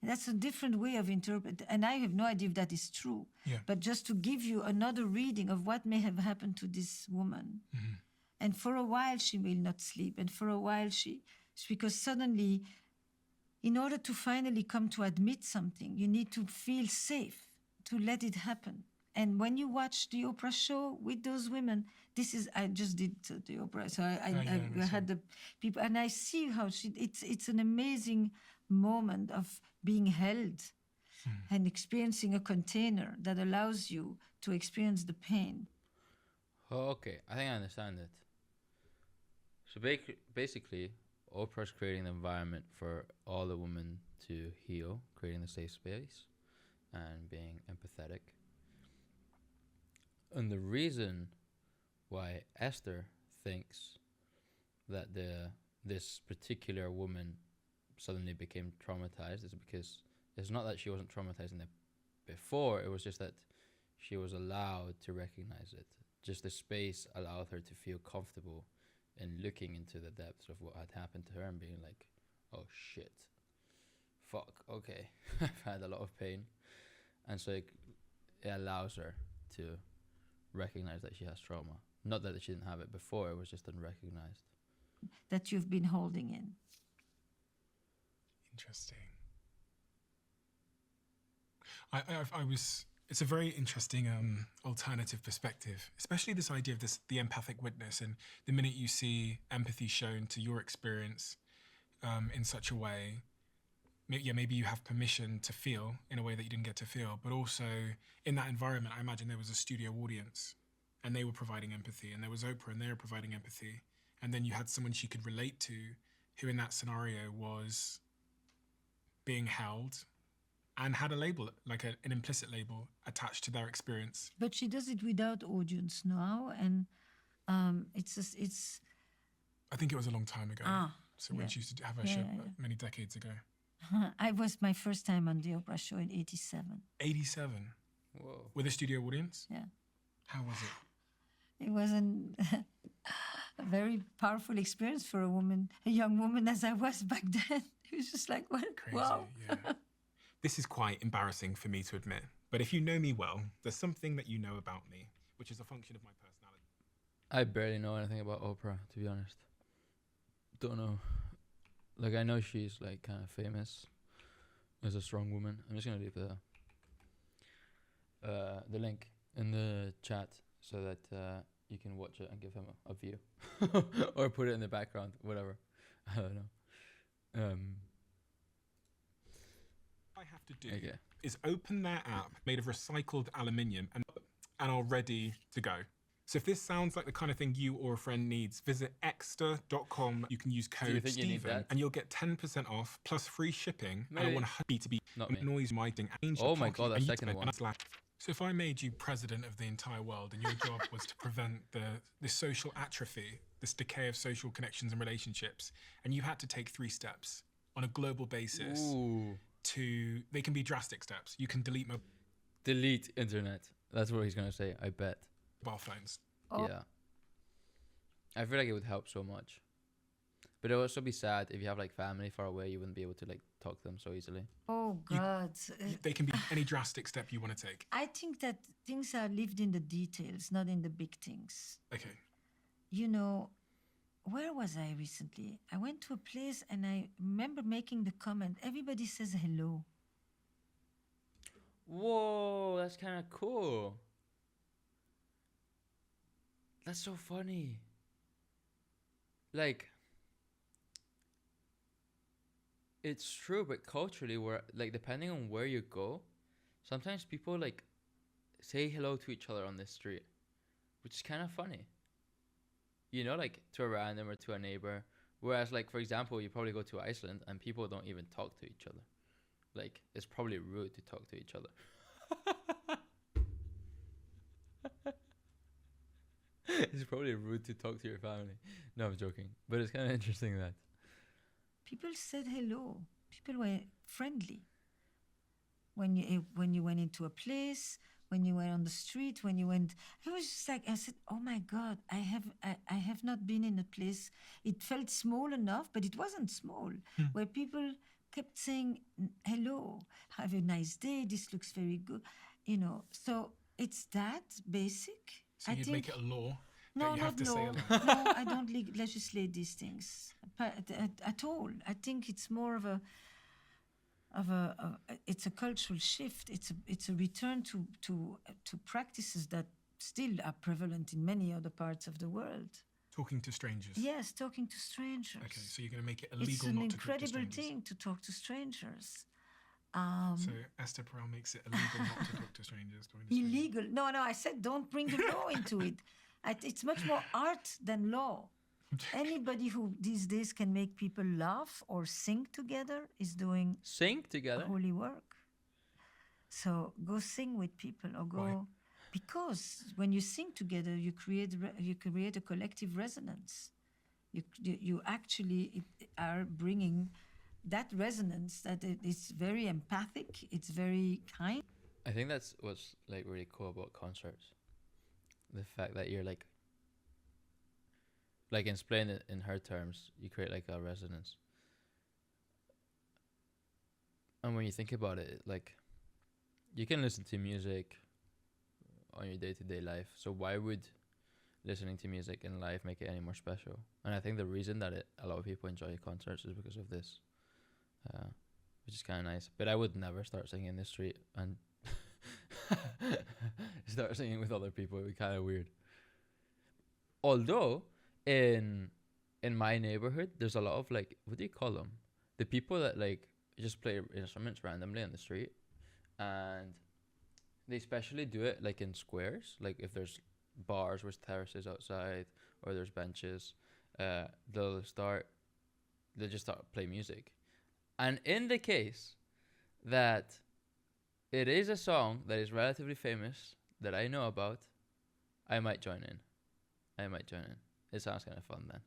That's a different way of interpreting, and I have no idea if that is true. Yeah. But just to give you another reading of what may have happened to this woman. Mm-hmm. And for a while she will not sleep, and for a while it's because suddenly, in order to finally come to admit something, you need to feel safe to let it happen. And when you watch the Oprah show with those women, I just did the Oprah, so I had the people, and I see how it's an amazing moment of being held and experiencing a container that allows you to experience the pain. Okay, I think I understand it. So basically, Oprah's creating the environment for all the women to heal, creating the safe space and being empathetic. And the reason why Esther thinks that this particular woman suddenly became traumatized is because it's not that she wasn't traumatized in it before, it was just that she was allowed to recognize it. Just the space allowed her to feel comfortable in looking into the depths of what had happened to her and being like, oh shit, fuck, okay, I've had a lot of pain. And so it allows her to recognize that she has trauma. Not that she didn't have it before, it was just unrecognized. That you've been holding in. Interesting. It's a very interesting alternative perspective, especially this idea of the empathic witness, and the minute you see empathy shown to your experience in such a way, maybe you have permission to feel in a way that you didn't get to feel, but also in that environment, I imagine there was a studio audience and they were providing empathy, and there was Oprah and they were providing empathy, and then you had someone she could relate to who in that scenario was being held and had a label, like an implicit label attached to their experience. But she does it without audience now, and it's. I think it was a long time ago. So when she used to have her show many decades ago. I was my first time on the Oprah show in 87. 87? Whoa. With a studio audience? Yeah. How was it? It was a very powerful experience for a young woman as I was back then. It was just like, what? Crazy, Wow. yeah. This is quite embarrassing for me to admit, but if you know me well, there's something that you know about me, which is a function of my personality. I barely know anything about Oprah, to be honest. Don't know. Like, I know she's like kind of famous as a strong woman. I'm just gonna leave the link in the chat so that you can watch it and give him a view, or put it in the background, whatever. I don't know. I have to do Okay. is open their app made of recycled aluminium and are ready to go. So if this sounds like the kind of thing you or a friend needs, visit extra.com. You can use you code think you need Stephen that? and you'll get 10% off plus free shipping. Maybe. And I want to be Not me. noise writing. Oh my God, that second one. So if I made you president of the entire world and your job was to prevent this social atrophy, this decay of social connections and relationships, and you had to take 3 steps on a global basis, Ooh. they can be drastic steps. You can delete Delete internet. That's what he's gonna say, I bet. mobile phones. Oh. Yeah. I feel like it would help so much. But it would also be sad if you have like family far away, you wouldn't be able to like talk to them so easily. Oh God. They can be any drastic step you want to take. I think that things are lived in the details, not in the big things. Okay. You know, where was I recently? I went to a place and I remember making the comment, everybody says hello. Whoa, that's kind of cool. That's so funny. Like, it's true, but culturally, we're like, depending on where you go, sometimes people like say hello to each other on the street, which is kind of funny. You know, like to a random or to a neighbor. Whereas, like, for example, you probably go to Iceland and people don't even talk to each other. Like, it's probably rude to talk to each other. It's probably rude to talk to your family. No, I'm joking. But it's kind of interesting that. People said hello. People were friendly. When you went into a place, when you were on the street, when you went, it was just like I said, "Oh my God, I have not been in a place." It felt small enough, but it wasn't small, where people kept saying hello, have a nice day. This looks very good, you know. So it's that basic. So you'd make it a law No, that you have not to say law. hello. No, I don't legislate these things at all. I think it's more of a it's a cultural shift. It's a return to practices that still are prevalent in many other parts of the world. Talking to strangers. Yes, talking to strangers. Okay, so you're going to make it It's illegal an not to talk to incredible strangers. thing to talk to strangers. So Esther Perel makes it illegal not to talk to strangers. talking to strangers. Illegal. No, I said don't bring the law into it. It's much more art than law. Anybody who these days can make people laugh or sing together is doing Sing together? holy work. So go sing with people or go. Why? Because when you sing together, you create a collective resonance. You actually are bringing that resonance that it's very empathic. It's very kind. I think that's what's like really cool about concerts. The fact that you're like explain it in her terms, you create like a resonance. And when you think about it, like you can listen to music on your day-to-day life. So why would listening to music in life make it any more special? And I think the reason that a lot of people enjoy concerts is because of this, which is kind of nice. But I would never start singing in the street and start singing with other people. It would be kind of weird. Although in my neighborhood, there's a lot of like, what do you call them? The people that like just play instruments randomly on the street, and they especially do it like in squares. Like if there's bars with terraces outside or there's benches, they'll just start play music. And in the case that it is a song that is relatively famous that I know about, I might join in. It sounds kind of fun then.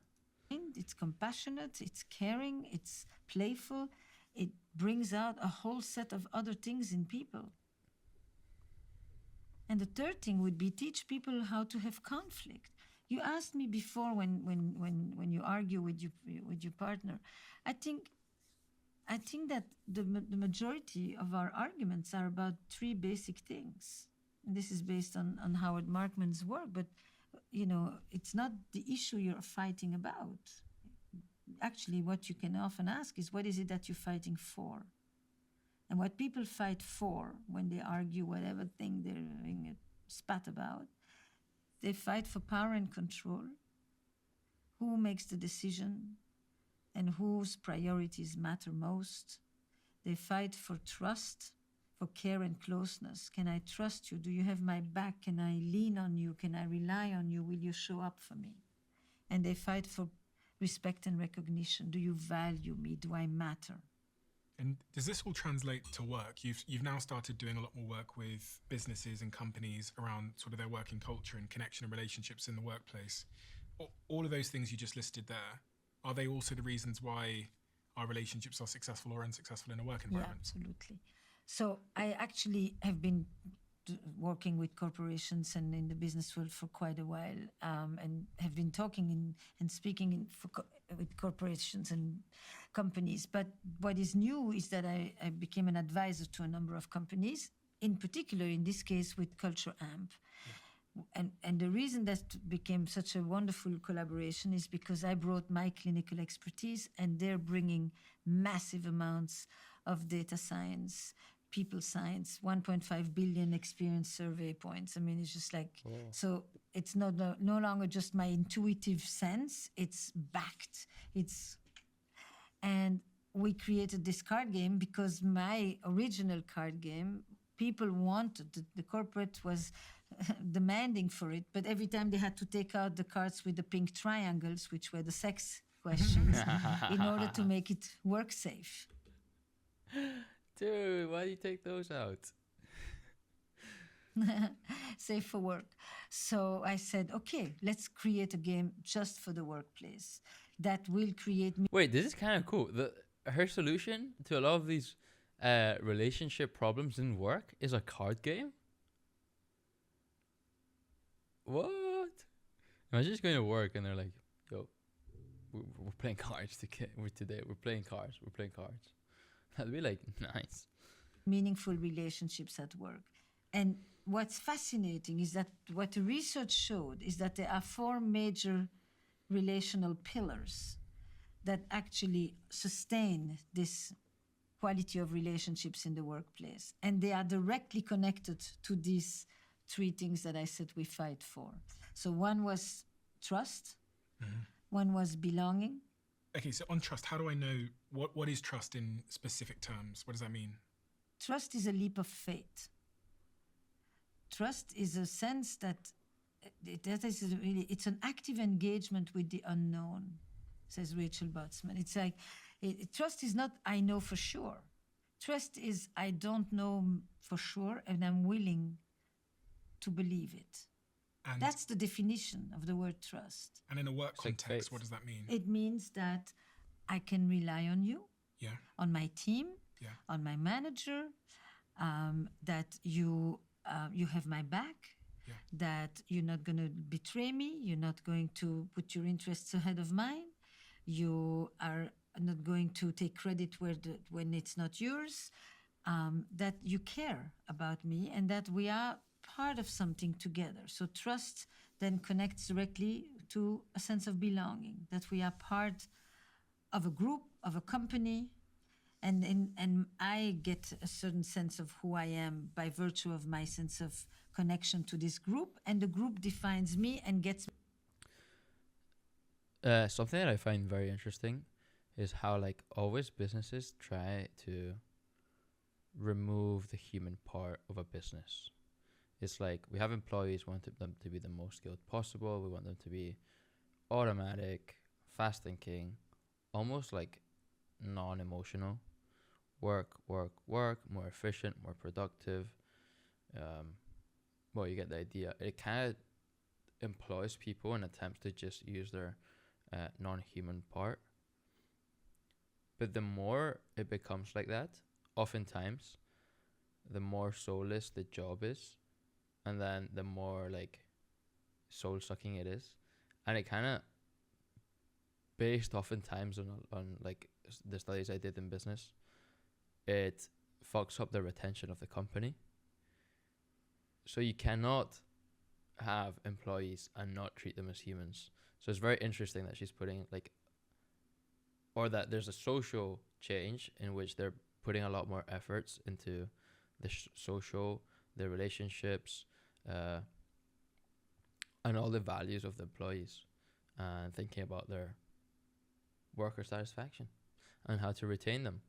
It's compassionate, it's caring, it's playful. It brings out a whole set of other things in people. And the third thing would be teach people how to have conflict. You asked me before when you argue with your partner. I think I think that the majority of our arguments are about three basic things. And this is based on Howard Markman's work, but it's not the issue you're fighting about. Actually, what you can often ask is, what is it that you're fighting for? And what people fight for when they argue whatever thing they're having a spat about, they fight for power and control. Who makes the decision and whose priorities matter most? They fight for trust, for care and closeness. Can I trust you? Do you have my back? Can I lean on you? Can I rely on you? Will you show up for me? And they fight for respect and recognition. Do you value me? Do I matter? And does this all translate to work? You've now started doing a lot more work with businesses and companies around sort of their working culture and connection and relationships in the workplace. All of those things you just listed there, are they also the reasons why our relationships are successful or unsuccessful in a work environment? Yeah, absolutely. So I actually have been working with corporations and in the business world for quite a while, and have been talking and speaking with corporations and companies. But what is new is that I became an advisor to a number of companies, in particular, in this case, with Culture Amp. And the reason that became such a wonderful collaboration is because I brought my clinical expertise, and they're bringing massive amounts of data science, people science, 1.5 billion experience survey points. I mean, it's just like, so it's no longer just my intuitive sense, it's backed. And we created this card game because my original card game, people wanted, the corporate was demanding for it, but every time they had to take out the cards with the pink triangles, which were the sex questions, in order to make it work safe. Dude, why do you take those out? Safe for work. So I said, okay, let's create a game just for the workplace that will create. Wait, this is kind of cool. Her solution to a lot of these relationship problems in work is a card game. What? Imagine just going to work and they're like, "Yo, we're playing cards today. We're playing cards. We're playing cards." That'd be like nice. Meaningful relationships at work. And what's fascinating is that what the research showed is that there are 4 major relational pillars that actually sustain this quality of relationships in the workplace. And they are directly connected to these 3 things that I said we fight for. So one was trust, one was belonging. Okay, so on trust, how do I know what is trust in specific terms? What does that mean? Trust is a leap of faith. Trust is a sense that it's an active engagement with the unknown, says Rachel Botsman. It's like, trust is not I know for sure. Trust is I don't know for sure and I'm willing to believe it. And that's the definition of the word trust. And in a work It's like context, faith. what does that mean? It means that I can rely on you, on my team, on my manager, that you have my back, that you're not going to betray me, you're not going to put your interests ahead of mine, you are not going to take credit when it's not yours, that you care about me and that we are part of something together. So trust then connects directly to a sense of belonging, that we are part of a group, of a company, and I get a certain sense of who I am by virtue of my sense of connection to this group, and the group defines me and gets. Something that I find very interesting is how, like, always businesses try to remove the human part of a business. It's like we have employees, want them to be the most skilled possible. We want them to be automatic, fast thinking, almost like non-emotional. Work, more efficient, more productive. Well, you get the idea. It kind of employs people and attempts to just use their non-human part. But the more it becomes like that, oftentimes, the more soulless the job is, and then the more like soul-sucking it is, and it kind of based oftentimes on like the studies I did in business, it fucks up the retention of the company. So you cannot have employees and not treat them as humans. So it's very interesting that she's putting like, or that there's a social change in which they're putting a lot more efforts into the social, the relationships, and all the values of the employees, and thinking about their worker satisfaction and how to retain them.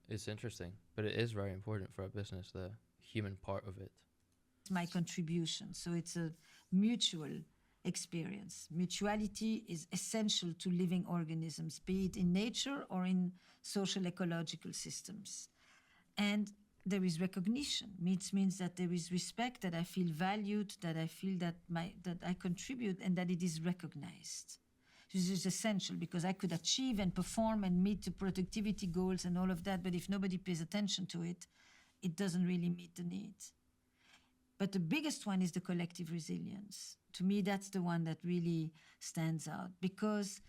It's interesting, but it is very important for a business, the human part of it. My contribution. So it's a mutual experience. Mutuality is essential to living organisms, be it in nature or in social ecological systems. And there is recognition. It means that there is respect, that I feel valued, that I feel that I contribute, and that it is recognized. This is essential, because I could achieve and perform and meet the productivity goals and all of that, but if nobody pays attention to it, it doesn't really meet the need. But the biggest one is the collective resilience. To me, that's the one that really stands out, because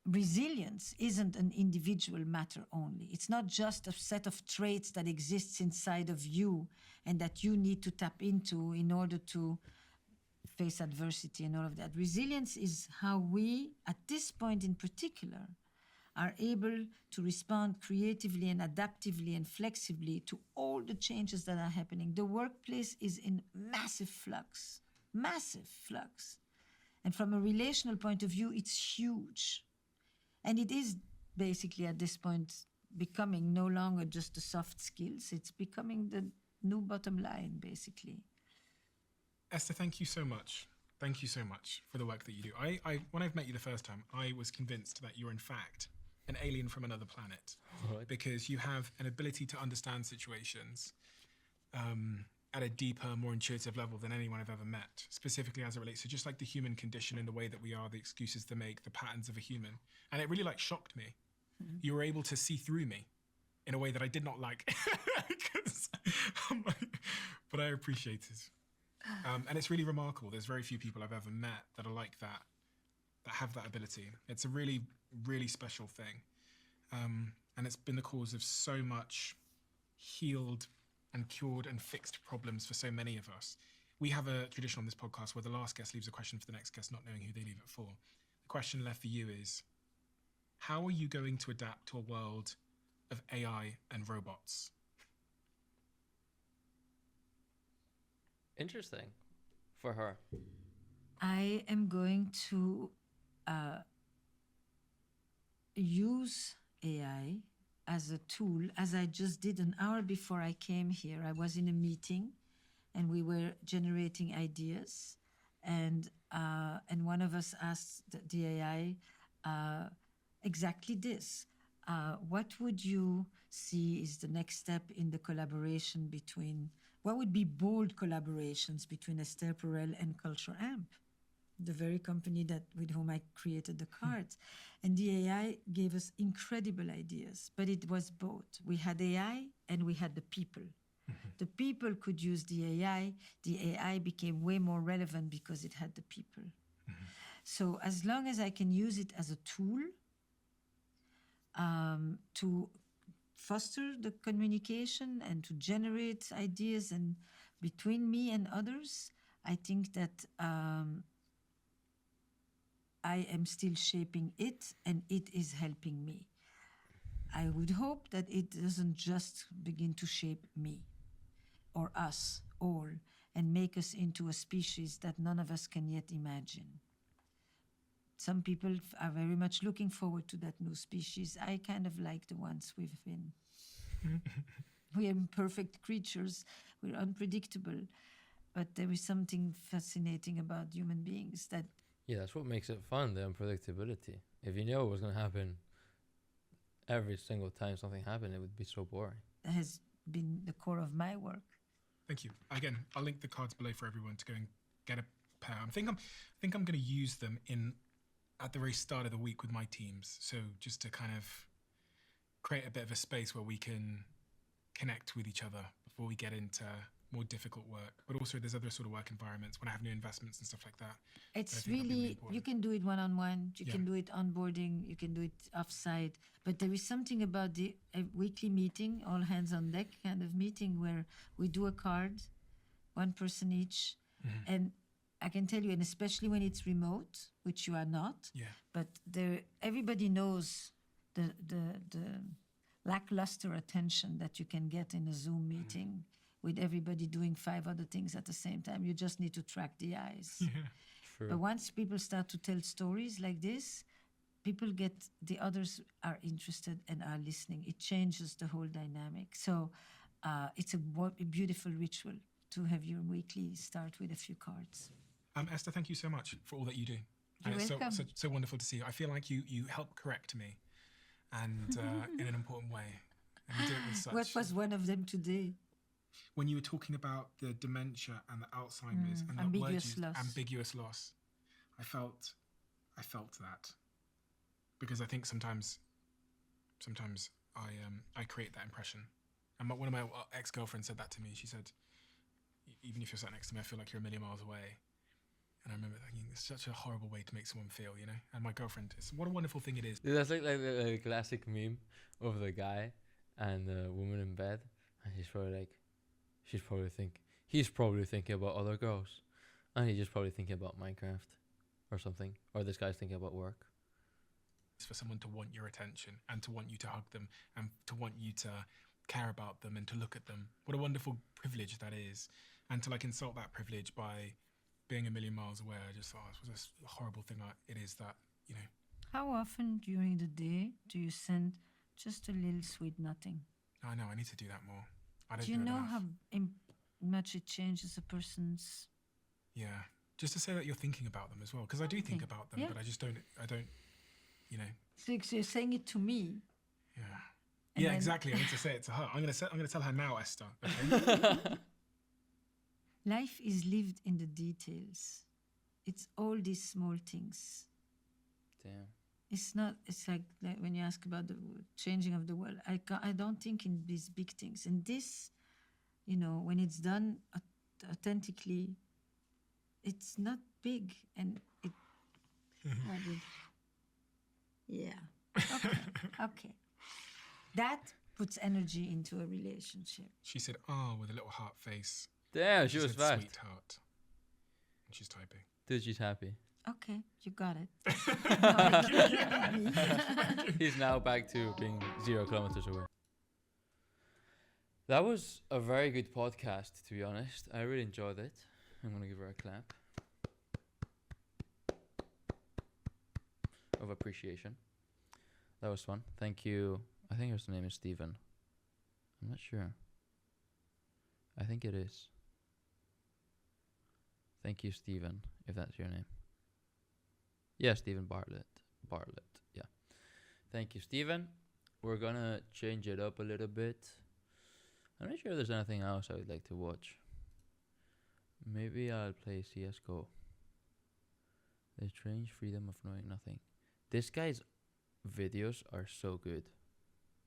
resilience isn't an individual matter only. It's not just a set of traits that exists inside of you and that you need to tap into in order to face adversity and all of that. Resilience is how we, at this point in particular, are able to respond creatively and adaptively and flexibly to all the changes that are happening. The workplace is in massive flux. And from a relational point of view, it's huge. And it is basically at this point becoming no longer just the soft skills, it's becoming the new bottom line, basically. Esther, thank you so much. Thank you so much for the work that you do. I when I've met you the first time, I was convinced that you're in fact an alien from another planet, Right. because you have an ability to understand situations at a deeper, more intuitive level than anyone I've ever met, specifically as it relates to just like the human condition and the way that we are, the excuses to make, the patterns of a human. And it really like shocked me. Mm-hmm. You were able to see through me in a way that I did not like, but I appreciate it. And it's really remarkable. There's very few people I've ever met that are like that have that ability. It's a really, really special thing. And it's been the cause of so much healed and cured and fixed problems for so many of us. We have a tradition on this podcast where the last guest leaves a question for the next guest, not knowing who they leave it for. The question left for you is, how are you going to adapt to a world of AI and robots? Interesting for her. I am going to use AI as a tool, as I just did an hour before I came here. I was in a meeting and we were generating ideas, and one of us asked the AI exactly this. What would you see is the next step in the collaboration between, what would be bold collaborations between Esther Perel and Culture Amp, the very company with whom I created the cards. And the AI gave us incredible ideas, but it was both. We had AI and we had the people. Mm-hmm. The people could use the AI became way more relevant because it had the people. Mm-hmm. So as long as I can use it as a tool to foster the communication and to generate ideas and between me and others, I think that I am still shaping it and it is helping me. I would hope that it doesn't just begin to shape me or us all and make us into a species that none of us can yet imagine. Some people are very much looking forward to that new species. I kind of like the ones we've been. We are imperfect creatures. We're unpredictable. But there is something fascinating about human beings that... Yeah, that's what makes it fun, the unpredictability. If you know what's going to happen every single time something happened, it would be so boring. That has been the core of my work. Thank you. Again, I'll link the cards below for everyone to go and get a pair. I think I'm going to use them at the very start of the week with my teams. So just to kind of create a bit of a space where we can connect with each other before we get into more difficult work, but also there's other sort of work environments when I have new investments and stuff like that. It's think that'd be really, important. you can do it one-on-one, you Yeah. can do it onboarding, you can do it offsite, but there is something about a weekly meeting, all hands on deck kind of meeting where we do a card, one person each, and I can tell you, and especially when it's remote, which you are not, Yeah. but everybody knows the lackluster attention that you can get in a Zoom meeting with everybody doing 5 other things at the same time. You just need to track the eyes. True. But once people start to tell stories like this, people get, the others are interested and are listening. It changes the whole dynamic. So it's a beautiful ritual to have your weekly start with a few cards. Esther, thank you so much for all that you do. You're And it's welcome. so wonderful to see you. I feel like you help correct me, and in an important way. And you do it with such. What was one of them today? When you were talking about the dementia and the Alzheimer's and the word ambiguous used, loss. ambiguous loss, I felt that, because I think sometimes I create that impression. And one of my ex-girlfriends said that to me. She said, even if you're sat next to me, I feel like you're a million miles away. And I remember thinking, it's such a horrible way to make someone feel, you know? And my girlfriend, what a wonderful thing it is. Dude, that's like the classic meme of the guy and the woman in bed, and he's probably thinking about other girls, and he's just probably thinking about Minecraft or something, or this guy's thinking about work. It's for someone to want your attention and to want you to hug them and to want you to care about them and to look at them. What a wonderful privilege that is. And to insult that privilege by being a million miles away, I just thought it was a horrible thing it is that, you know. How often during the day do you send just a little sweet nothing? I know, I need to do that more. I don't Do you do it know enough. how much it changes a person's... Yeah, just to say that you're thinking about them as well, because I do think about them, Yeah. but I don't, you know. So you're saying it to me. Yeah. And Yeah, then- exactly. I need to say it to her. I'm gonna tell her now, Esther. Okay? Life is lived in the details. It's all these small things. Damn. It's not, it's like when you ask about the changing of the world, I don't think in these big things. And this, when it's done authentically, it's not big, and it... Yeah. Okay. Okay. That puts energy into a relationship. She said, "Oh," with a little heart face. Damn, she was said, fast. "Sweetheart." And she's typing. Dude, she's happy. Okay, you got it. He's now back to being 0 kilometers away. That was a very good podcast, to be honest. I really enjoyed it. I'm gonna give her a clap of appreciation. That was fun. Thank you. I think his name is Steven. I'm not sure. I think it is. Thank you, Steven, if that's your name. Yeah, Stephen Bartlett. Yeah. Thank you, Stephen. We're gonna change it up a little bit. I'm not sure there's anything else I would like to watch. Maybe I'll play CSGO. The strange freedom of knowing nothing. This guy's videos are so good.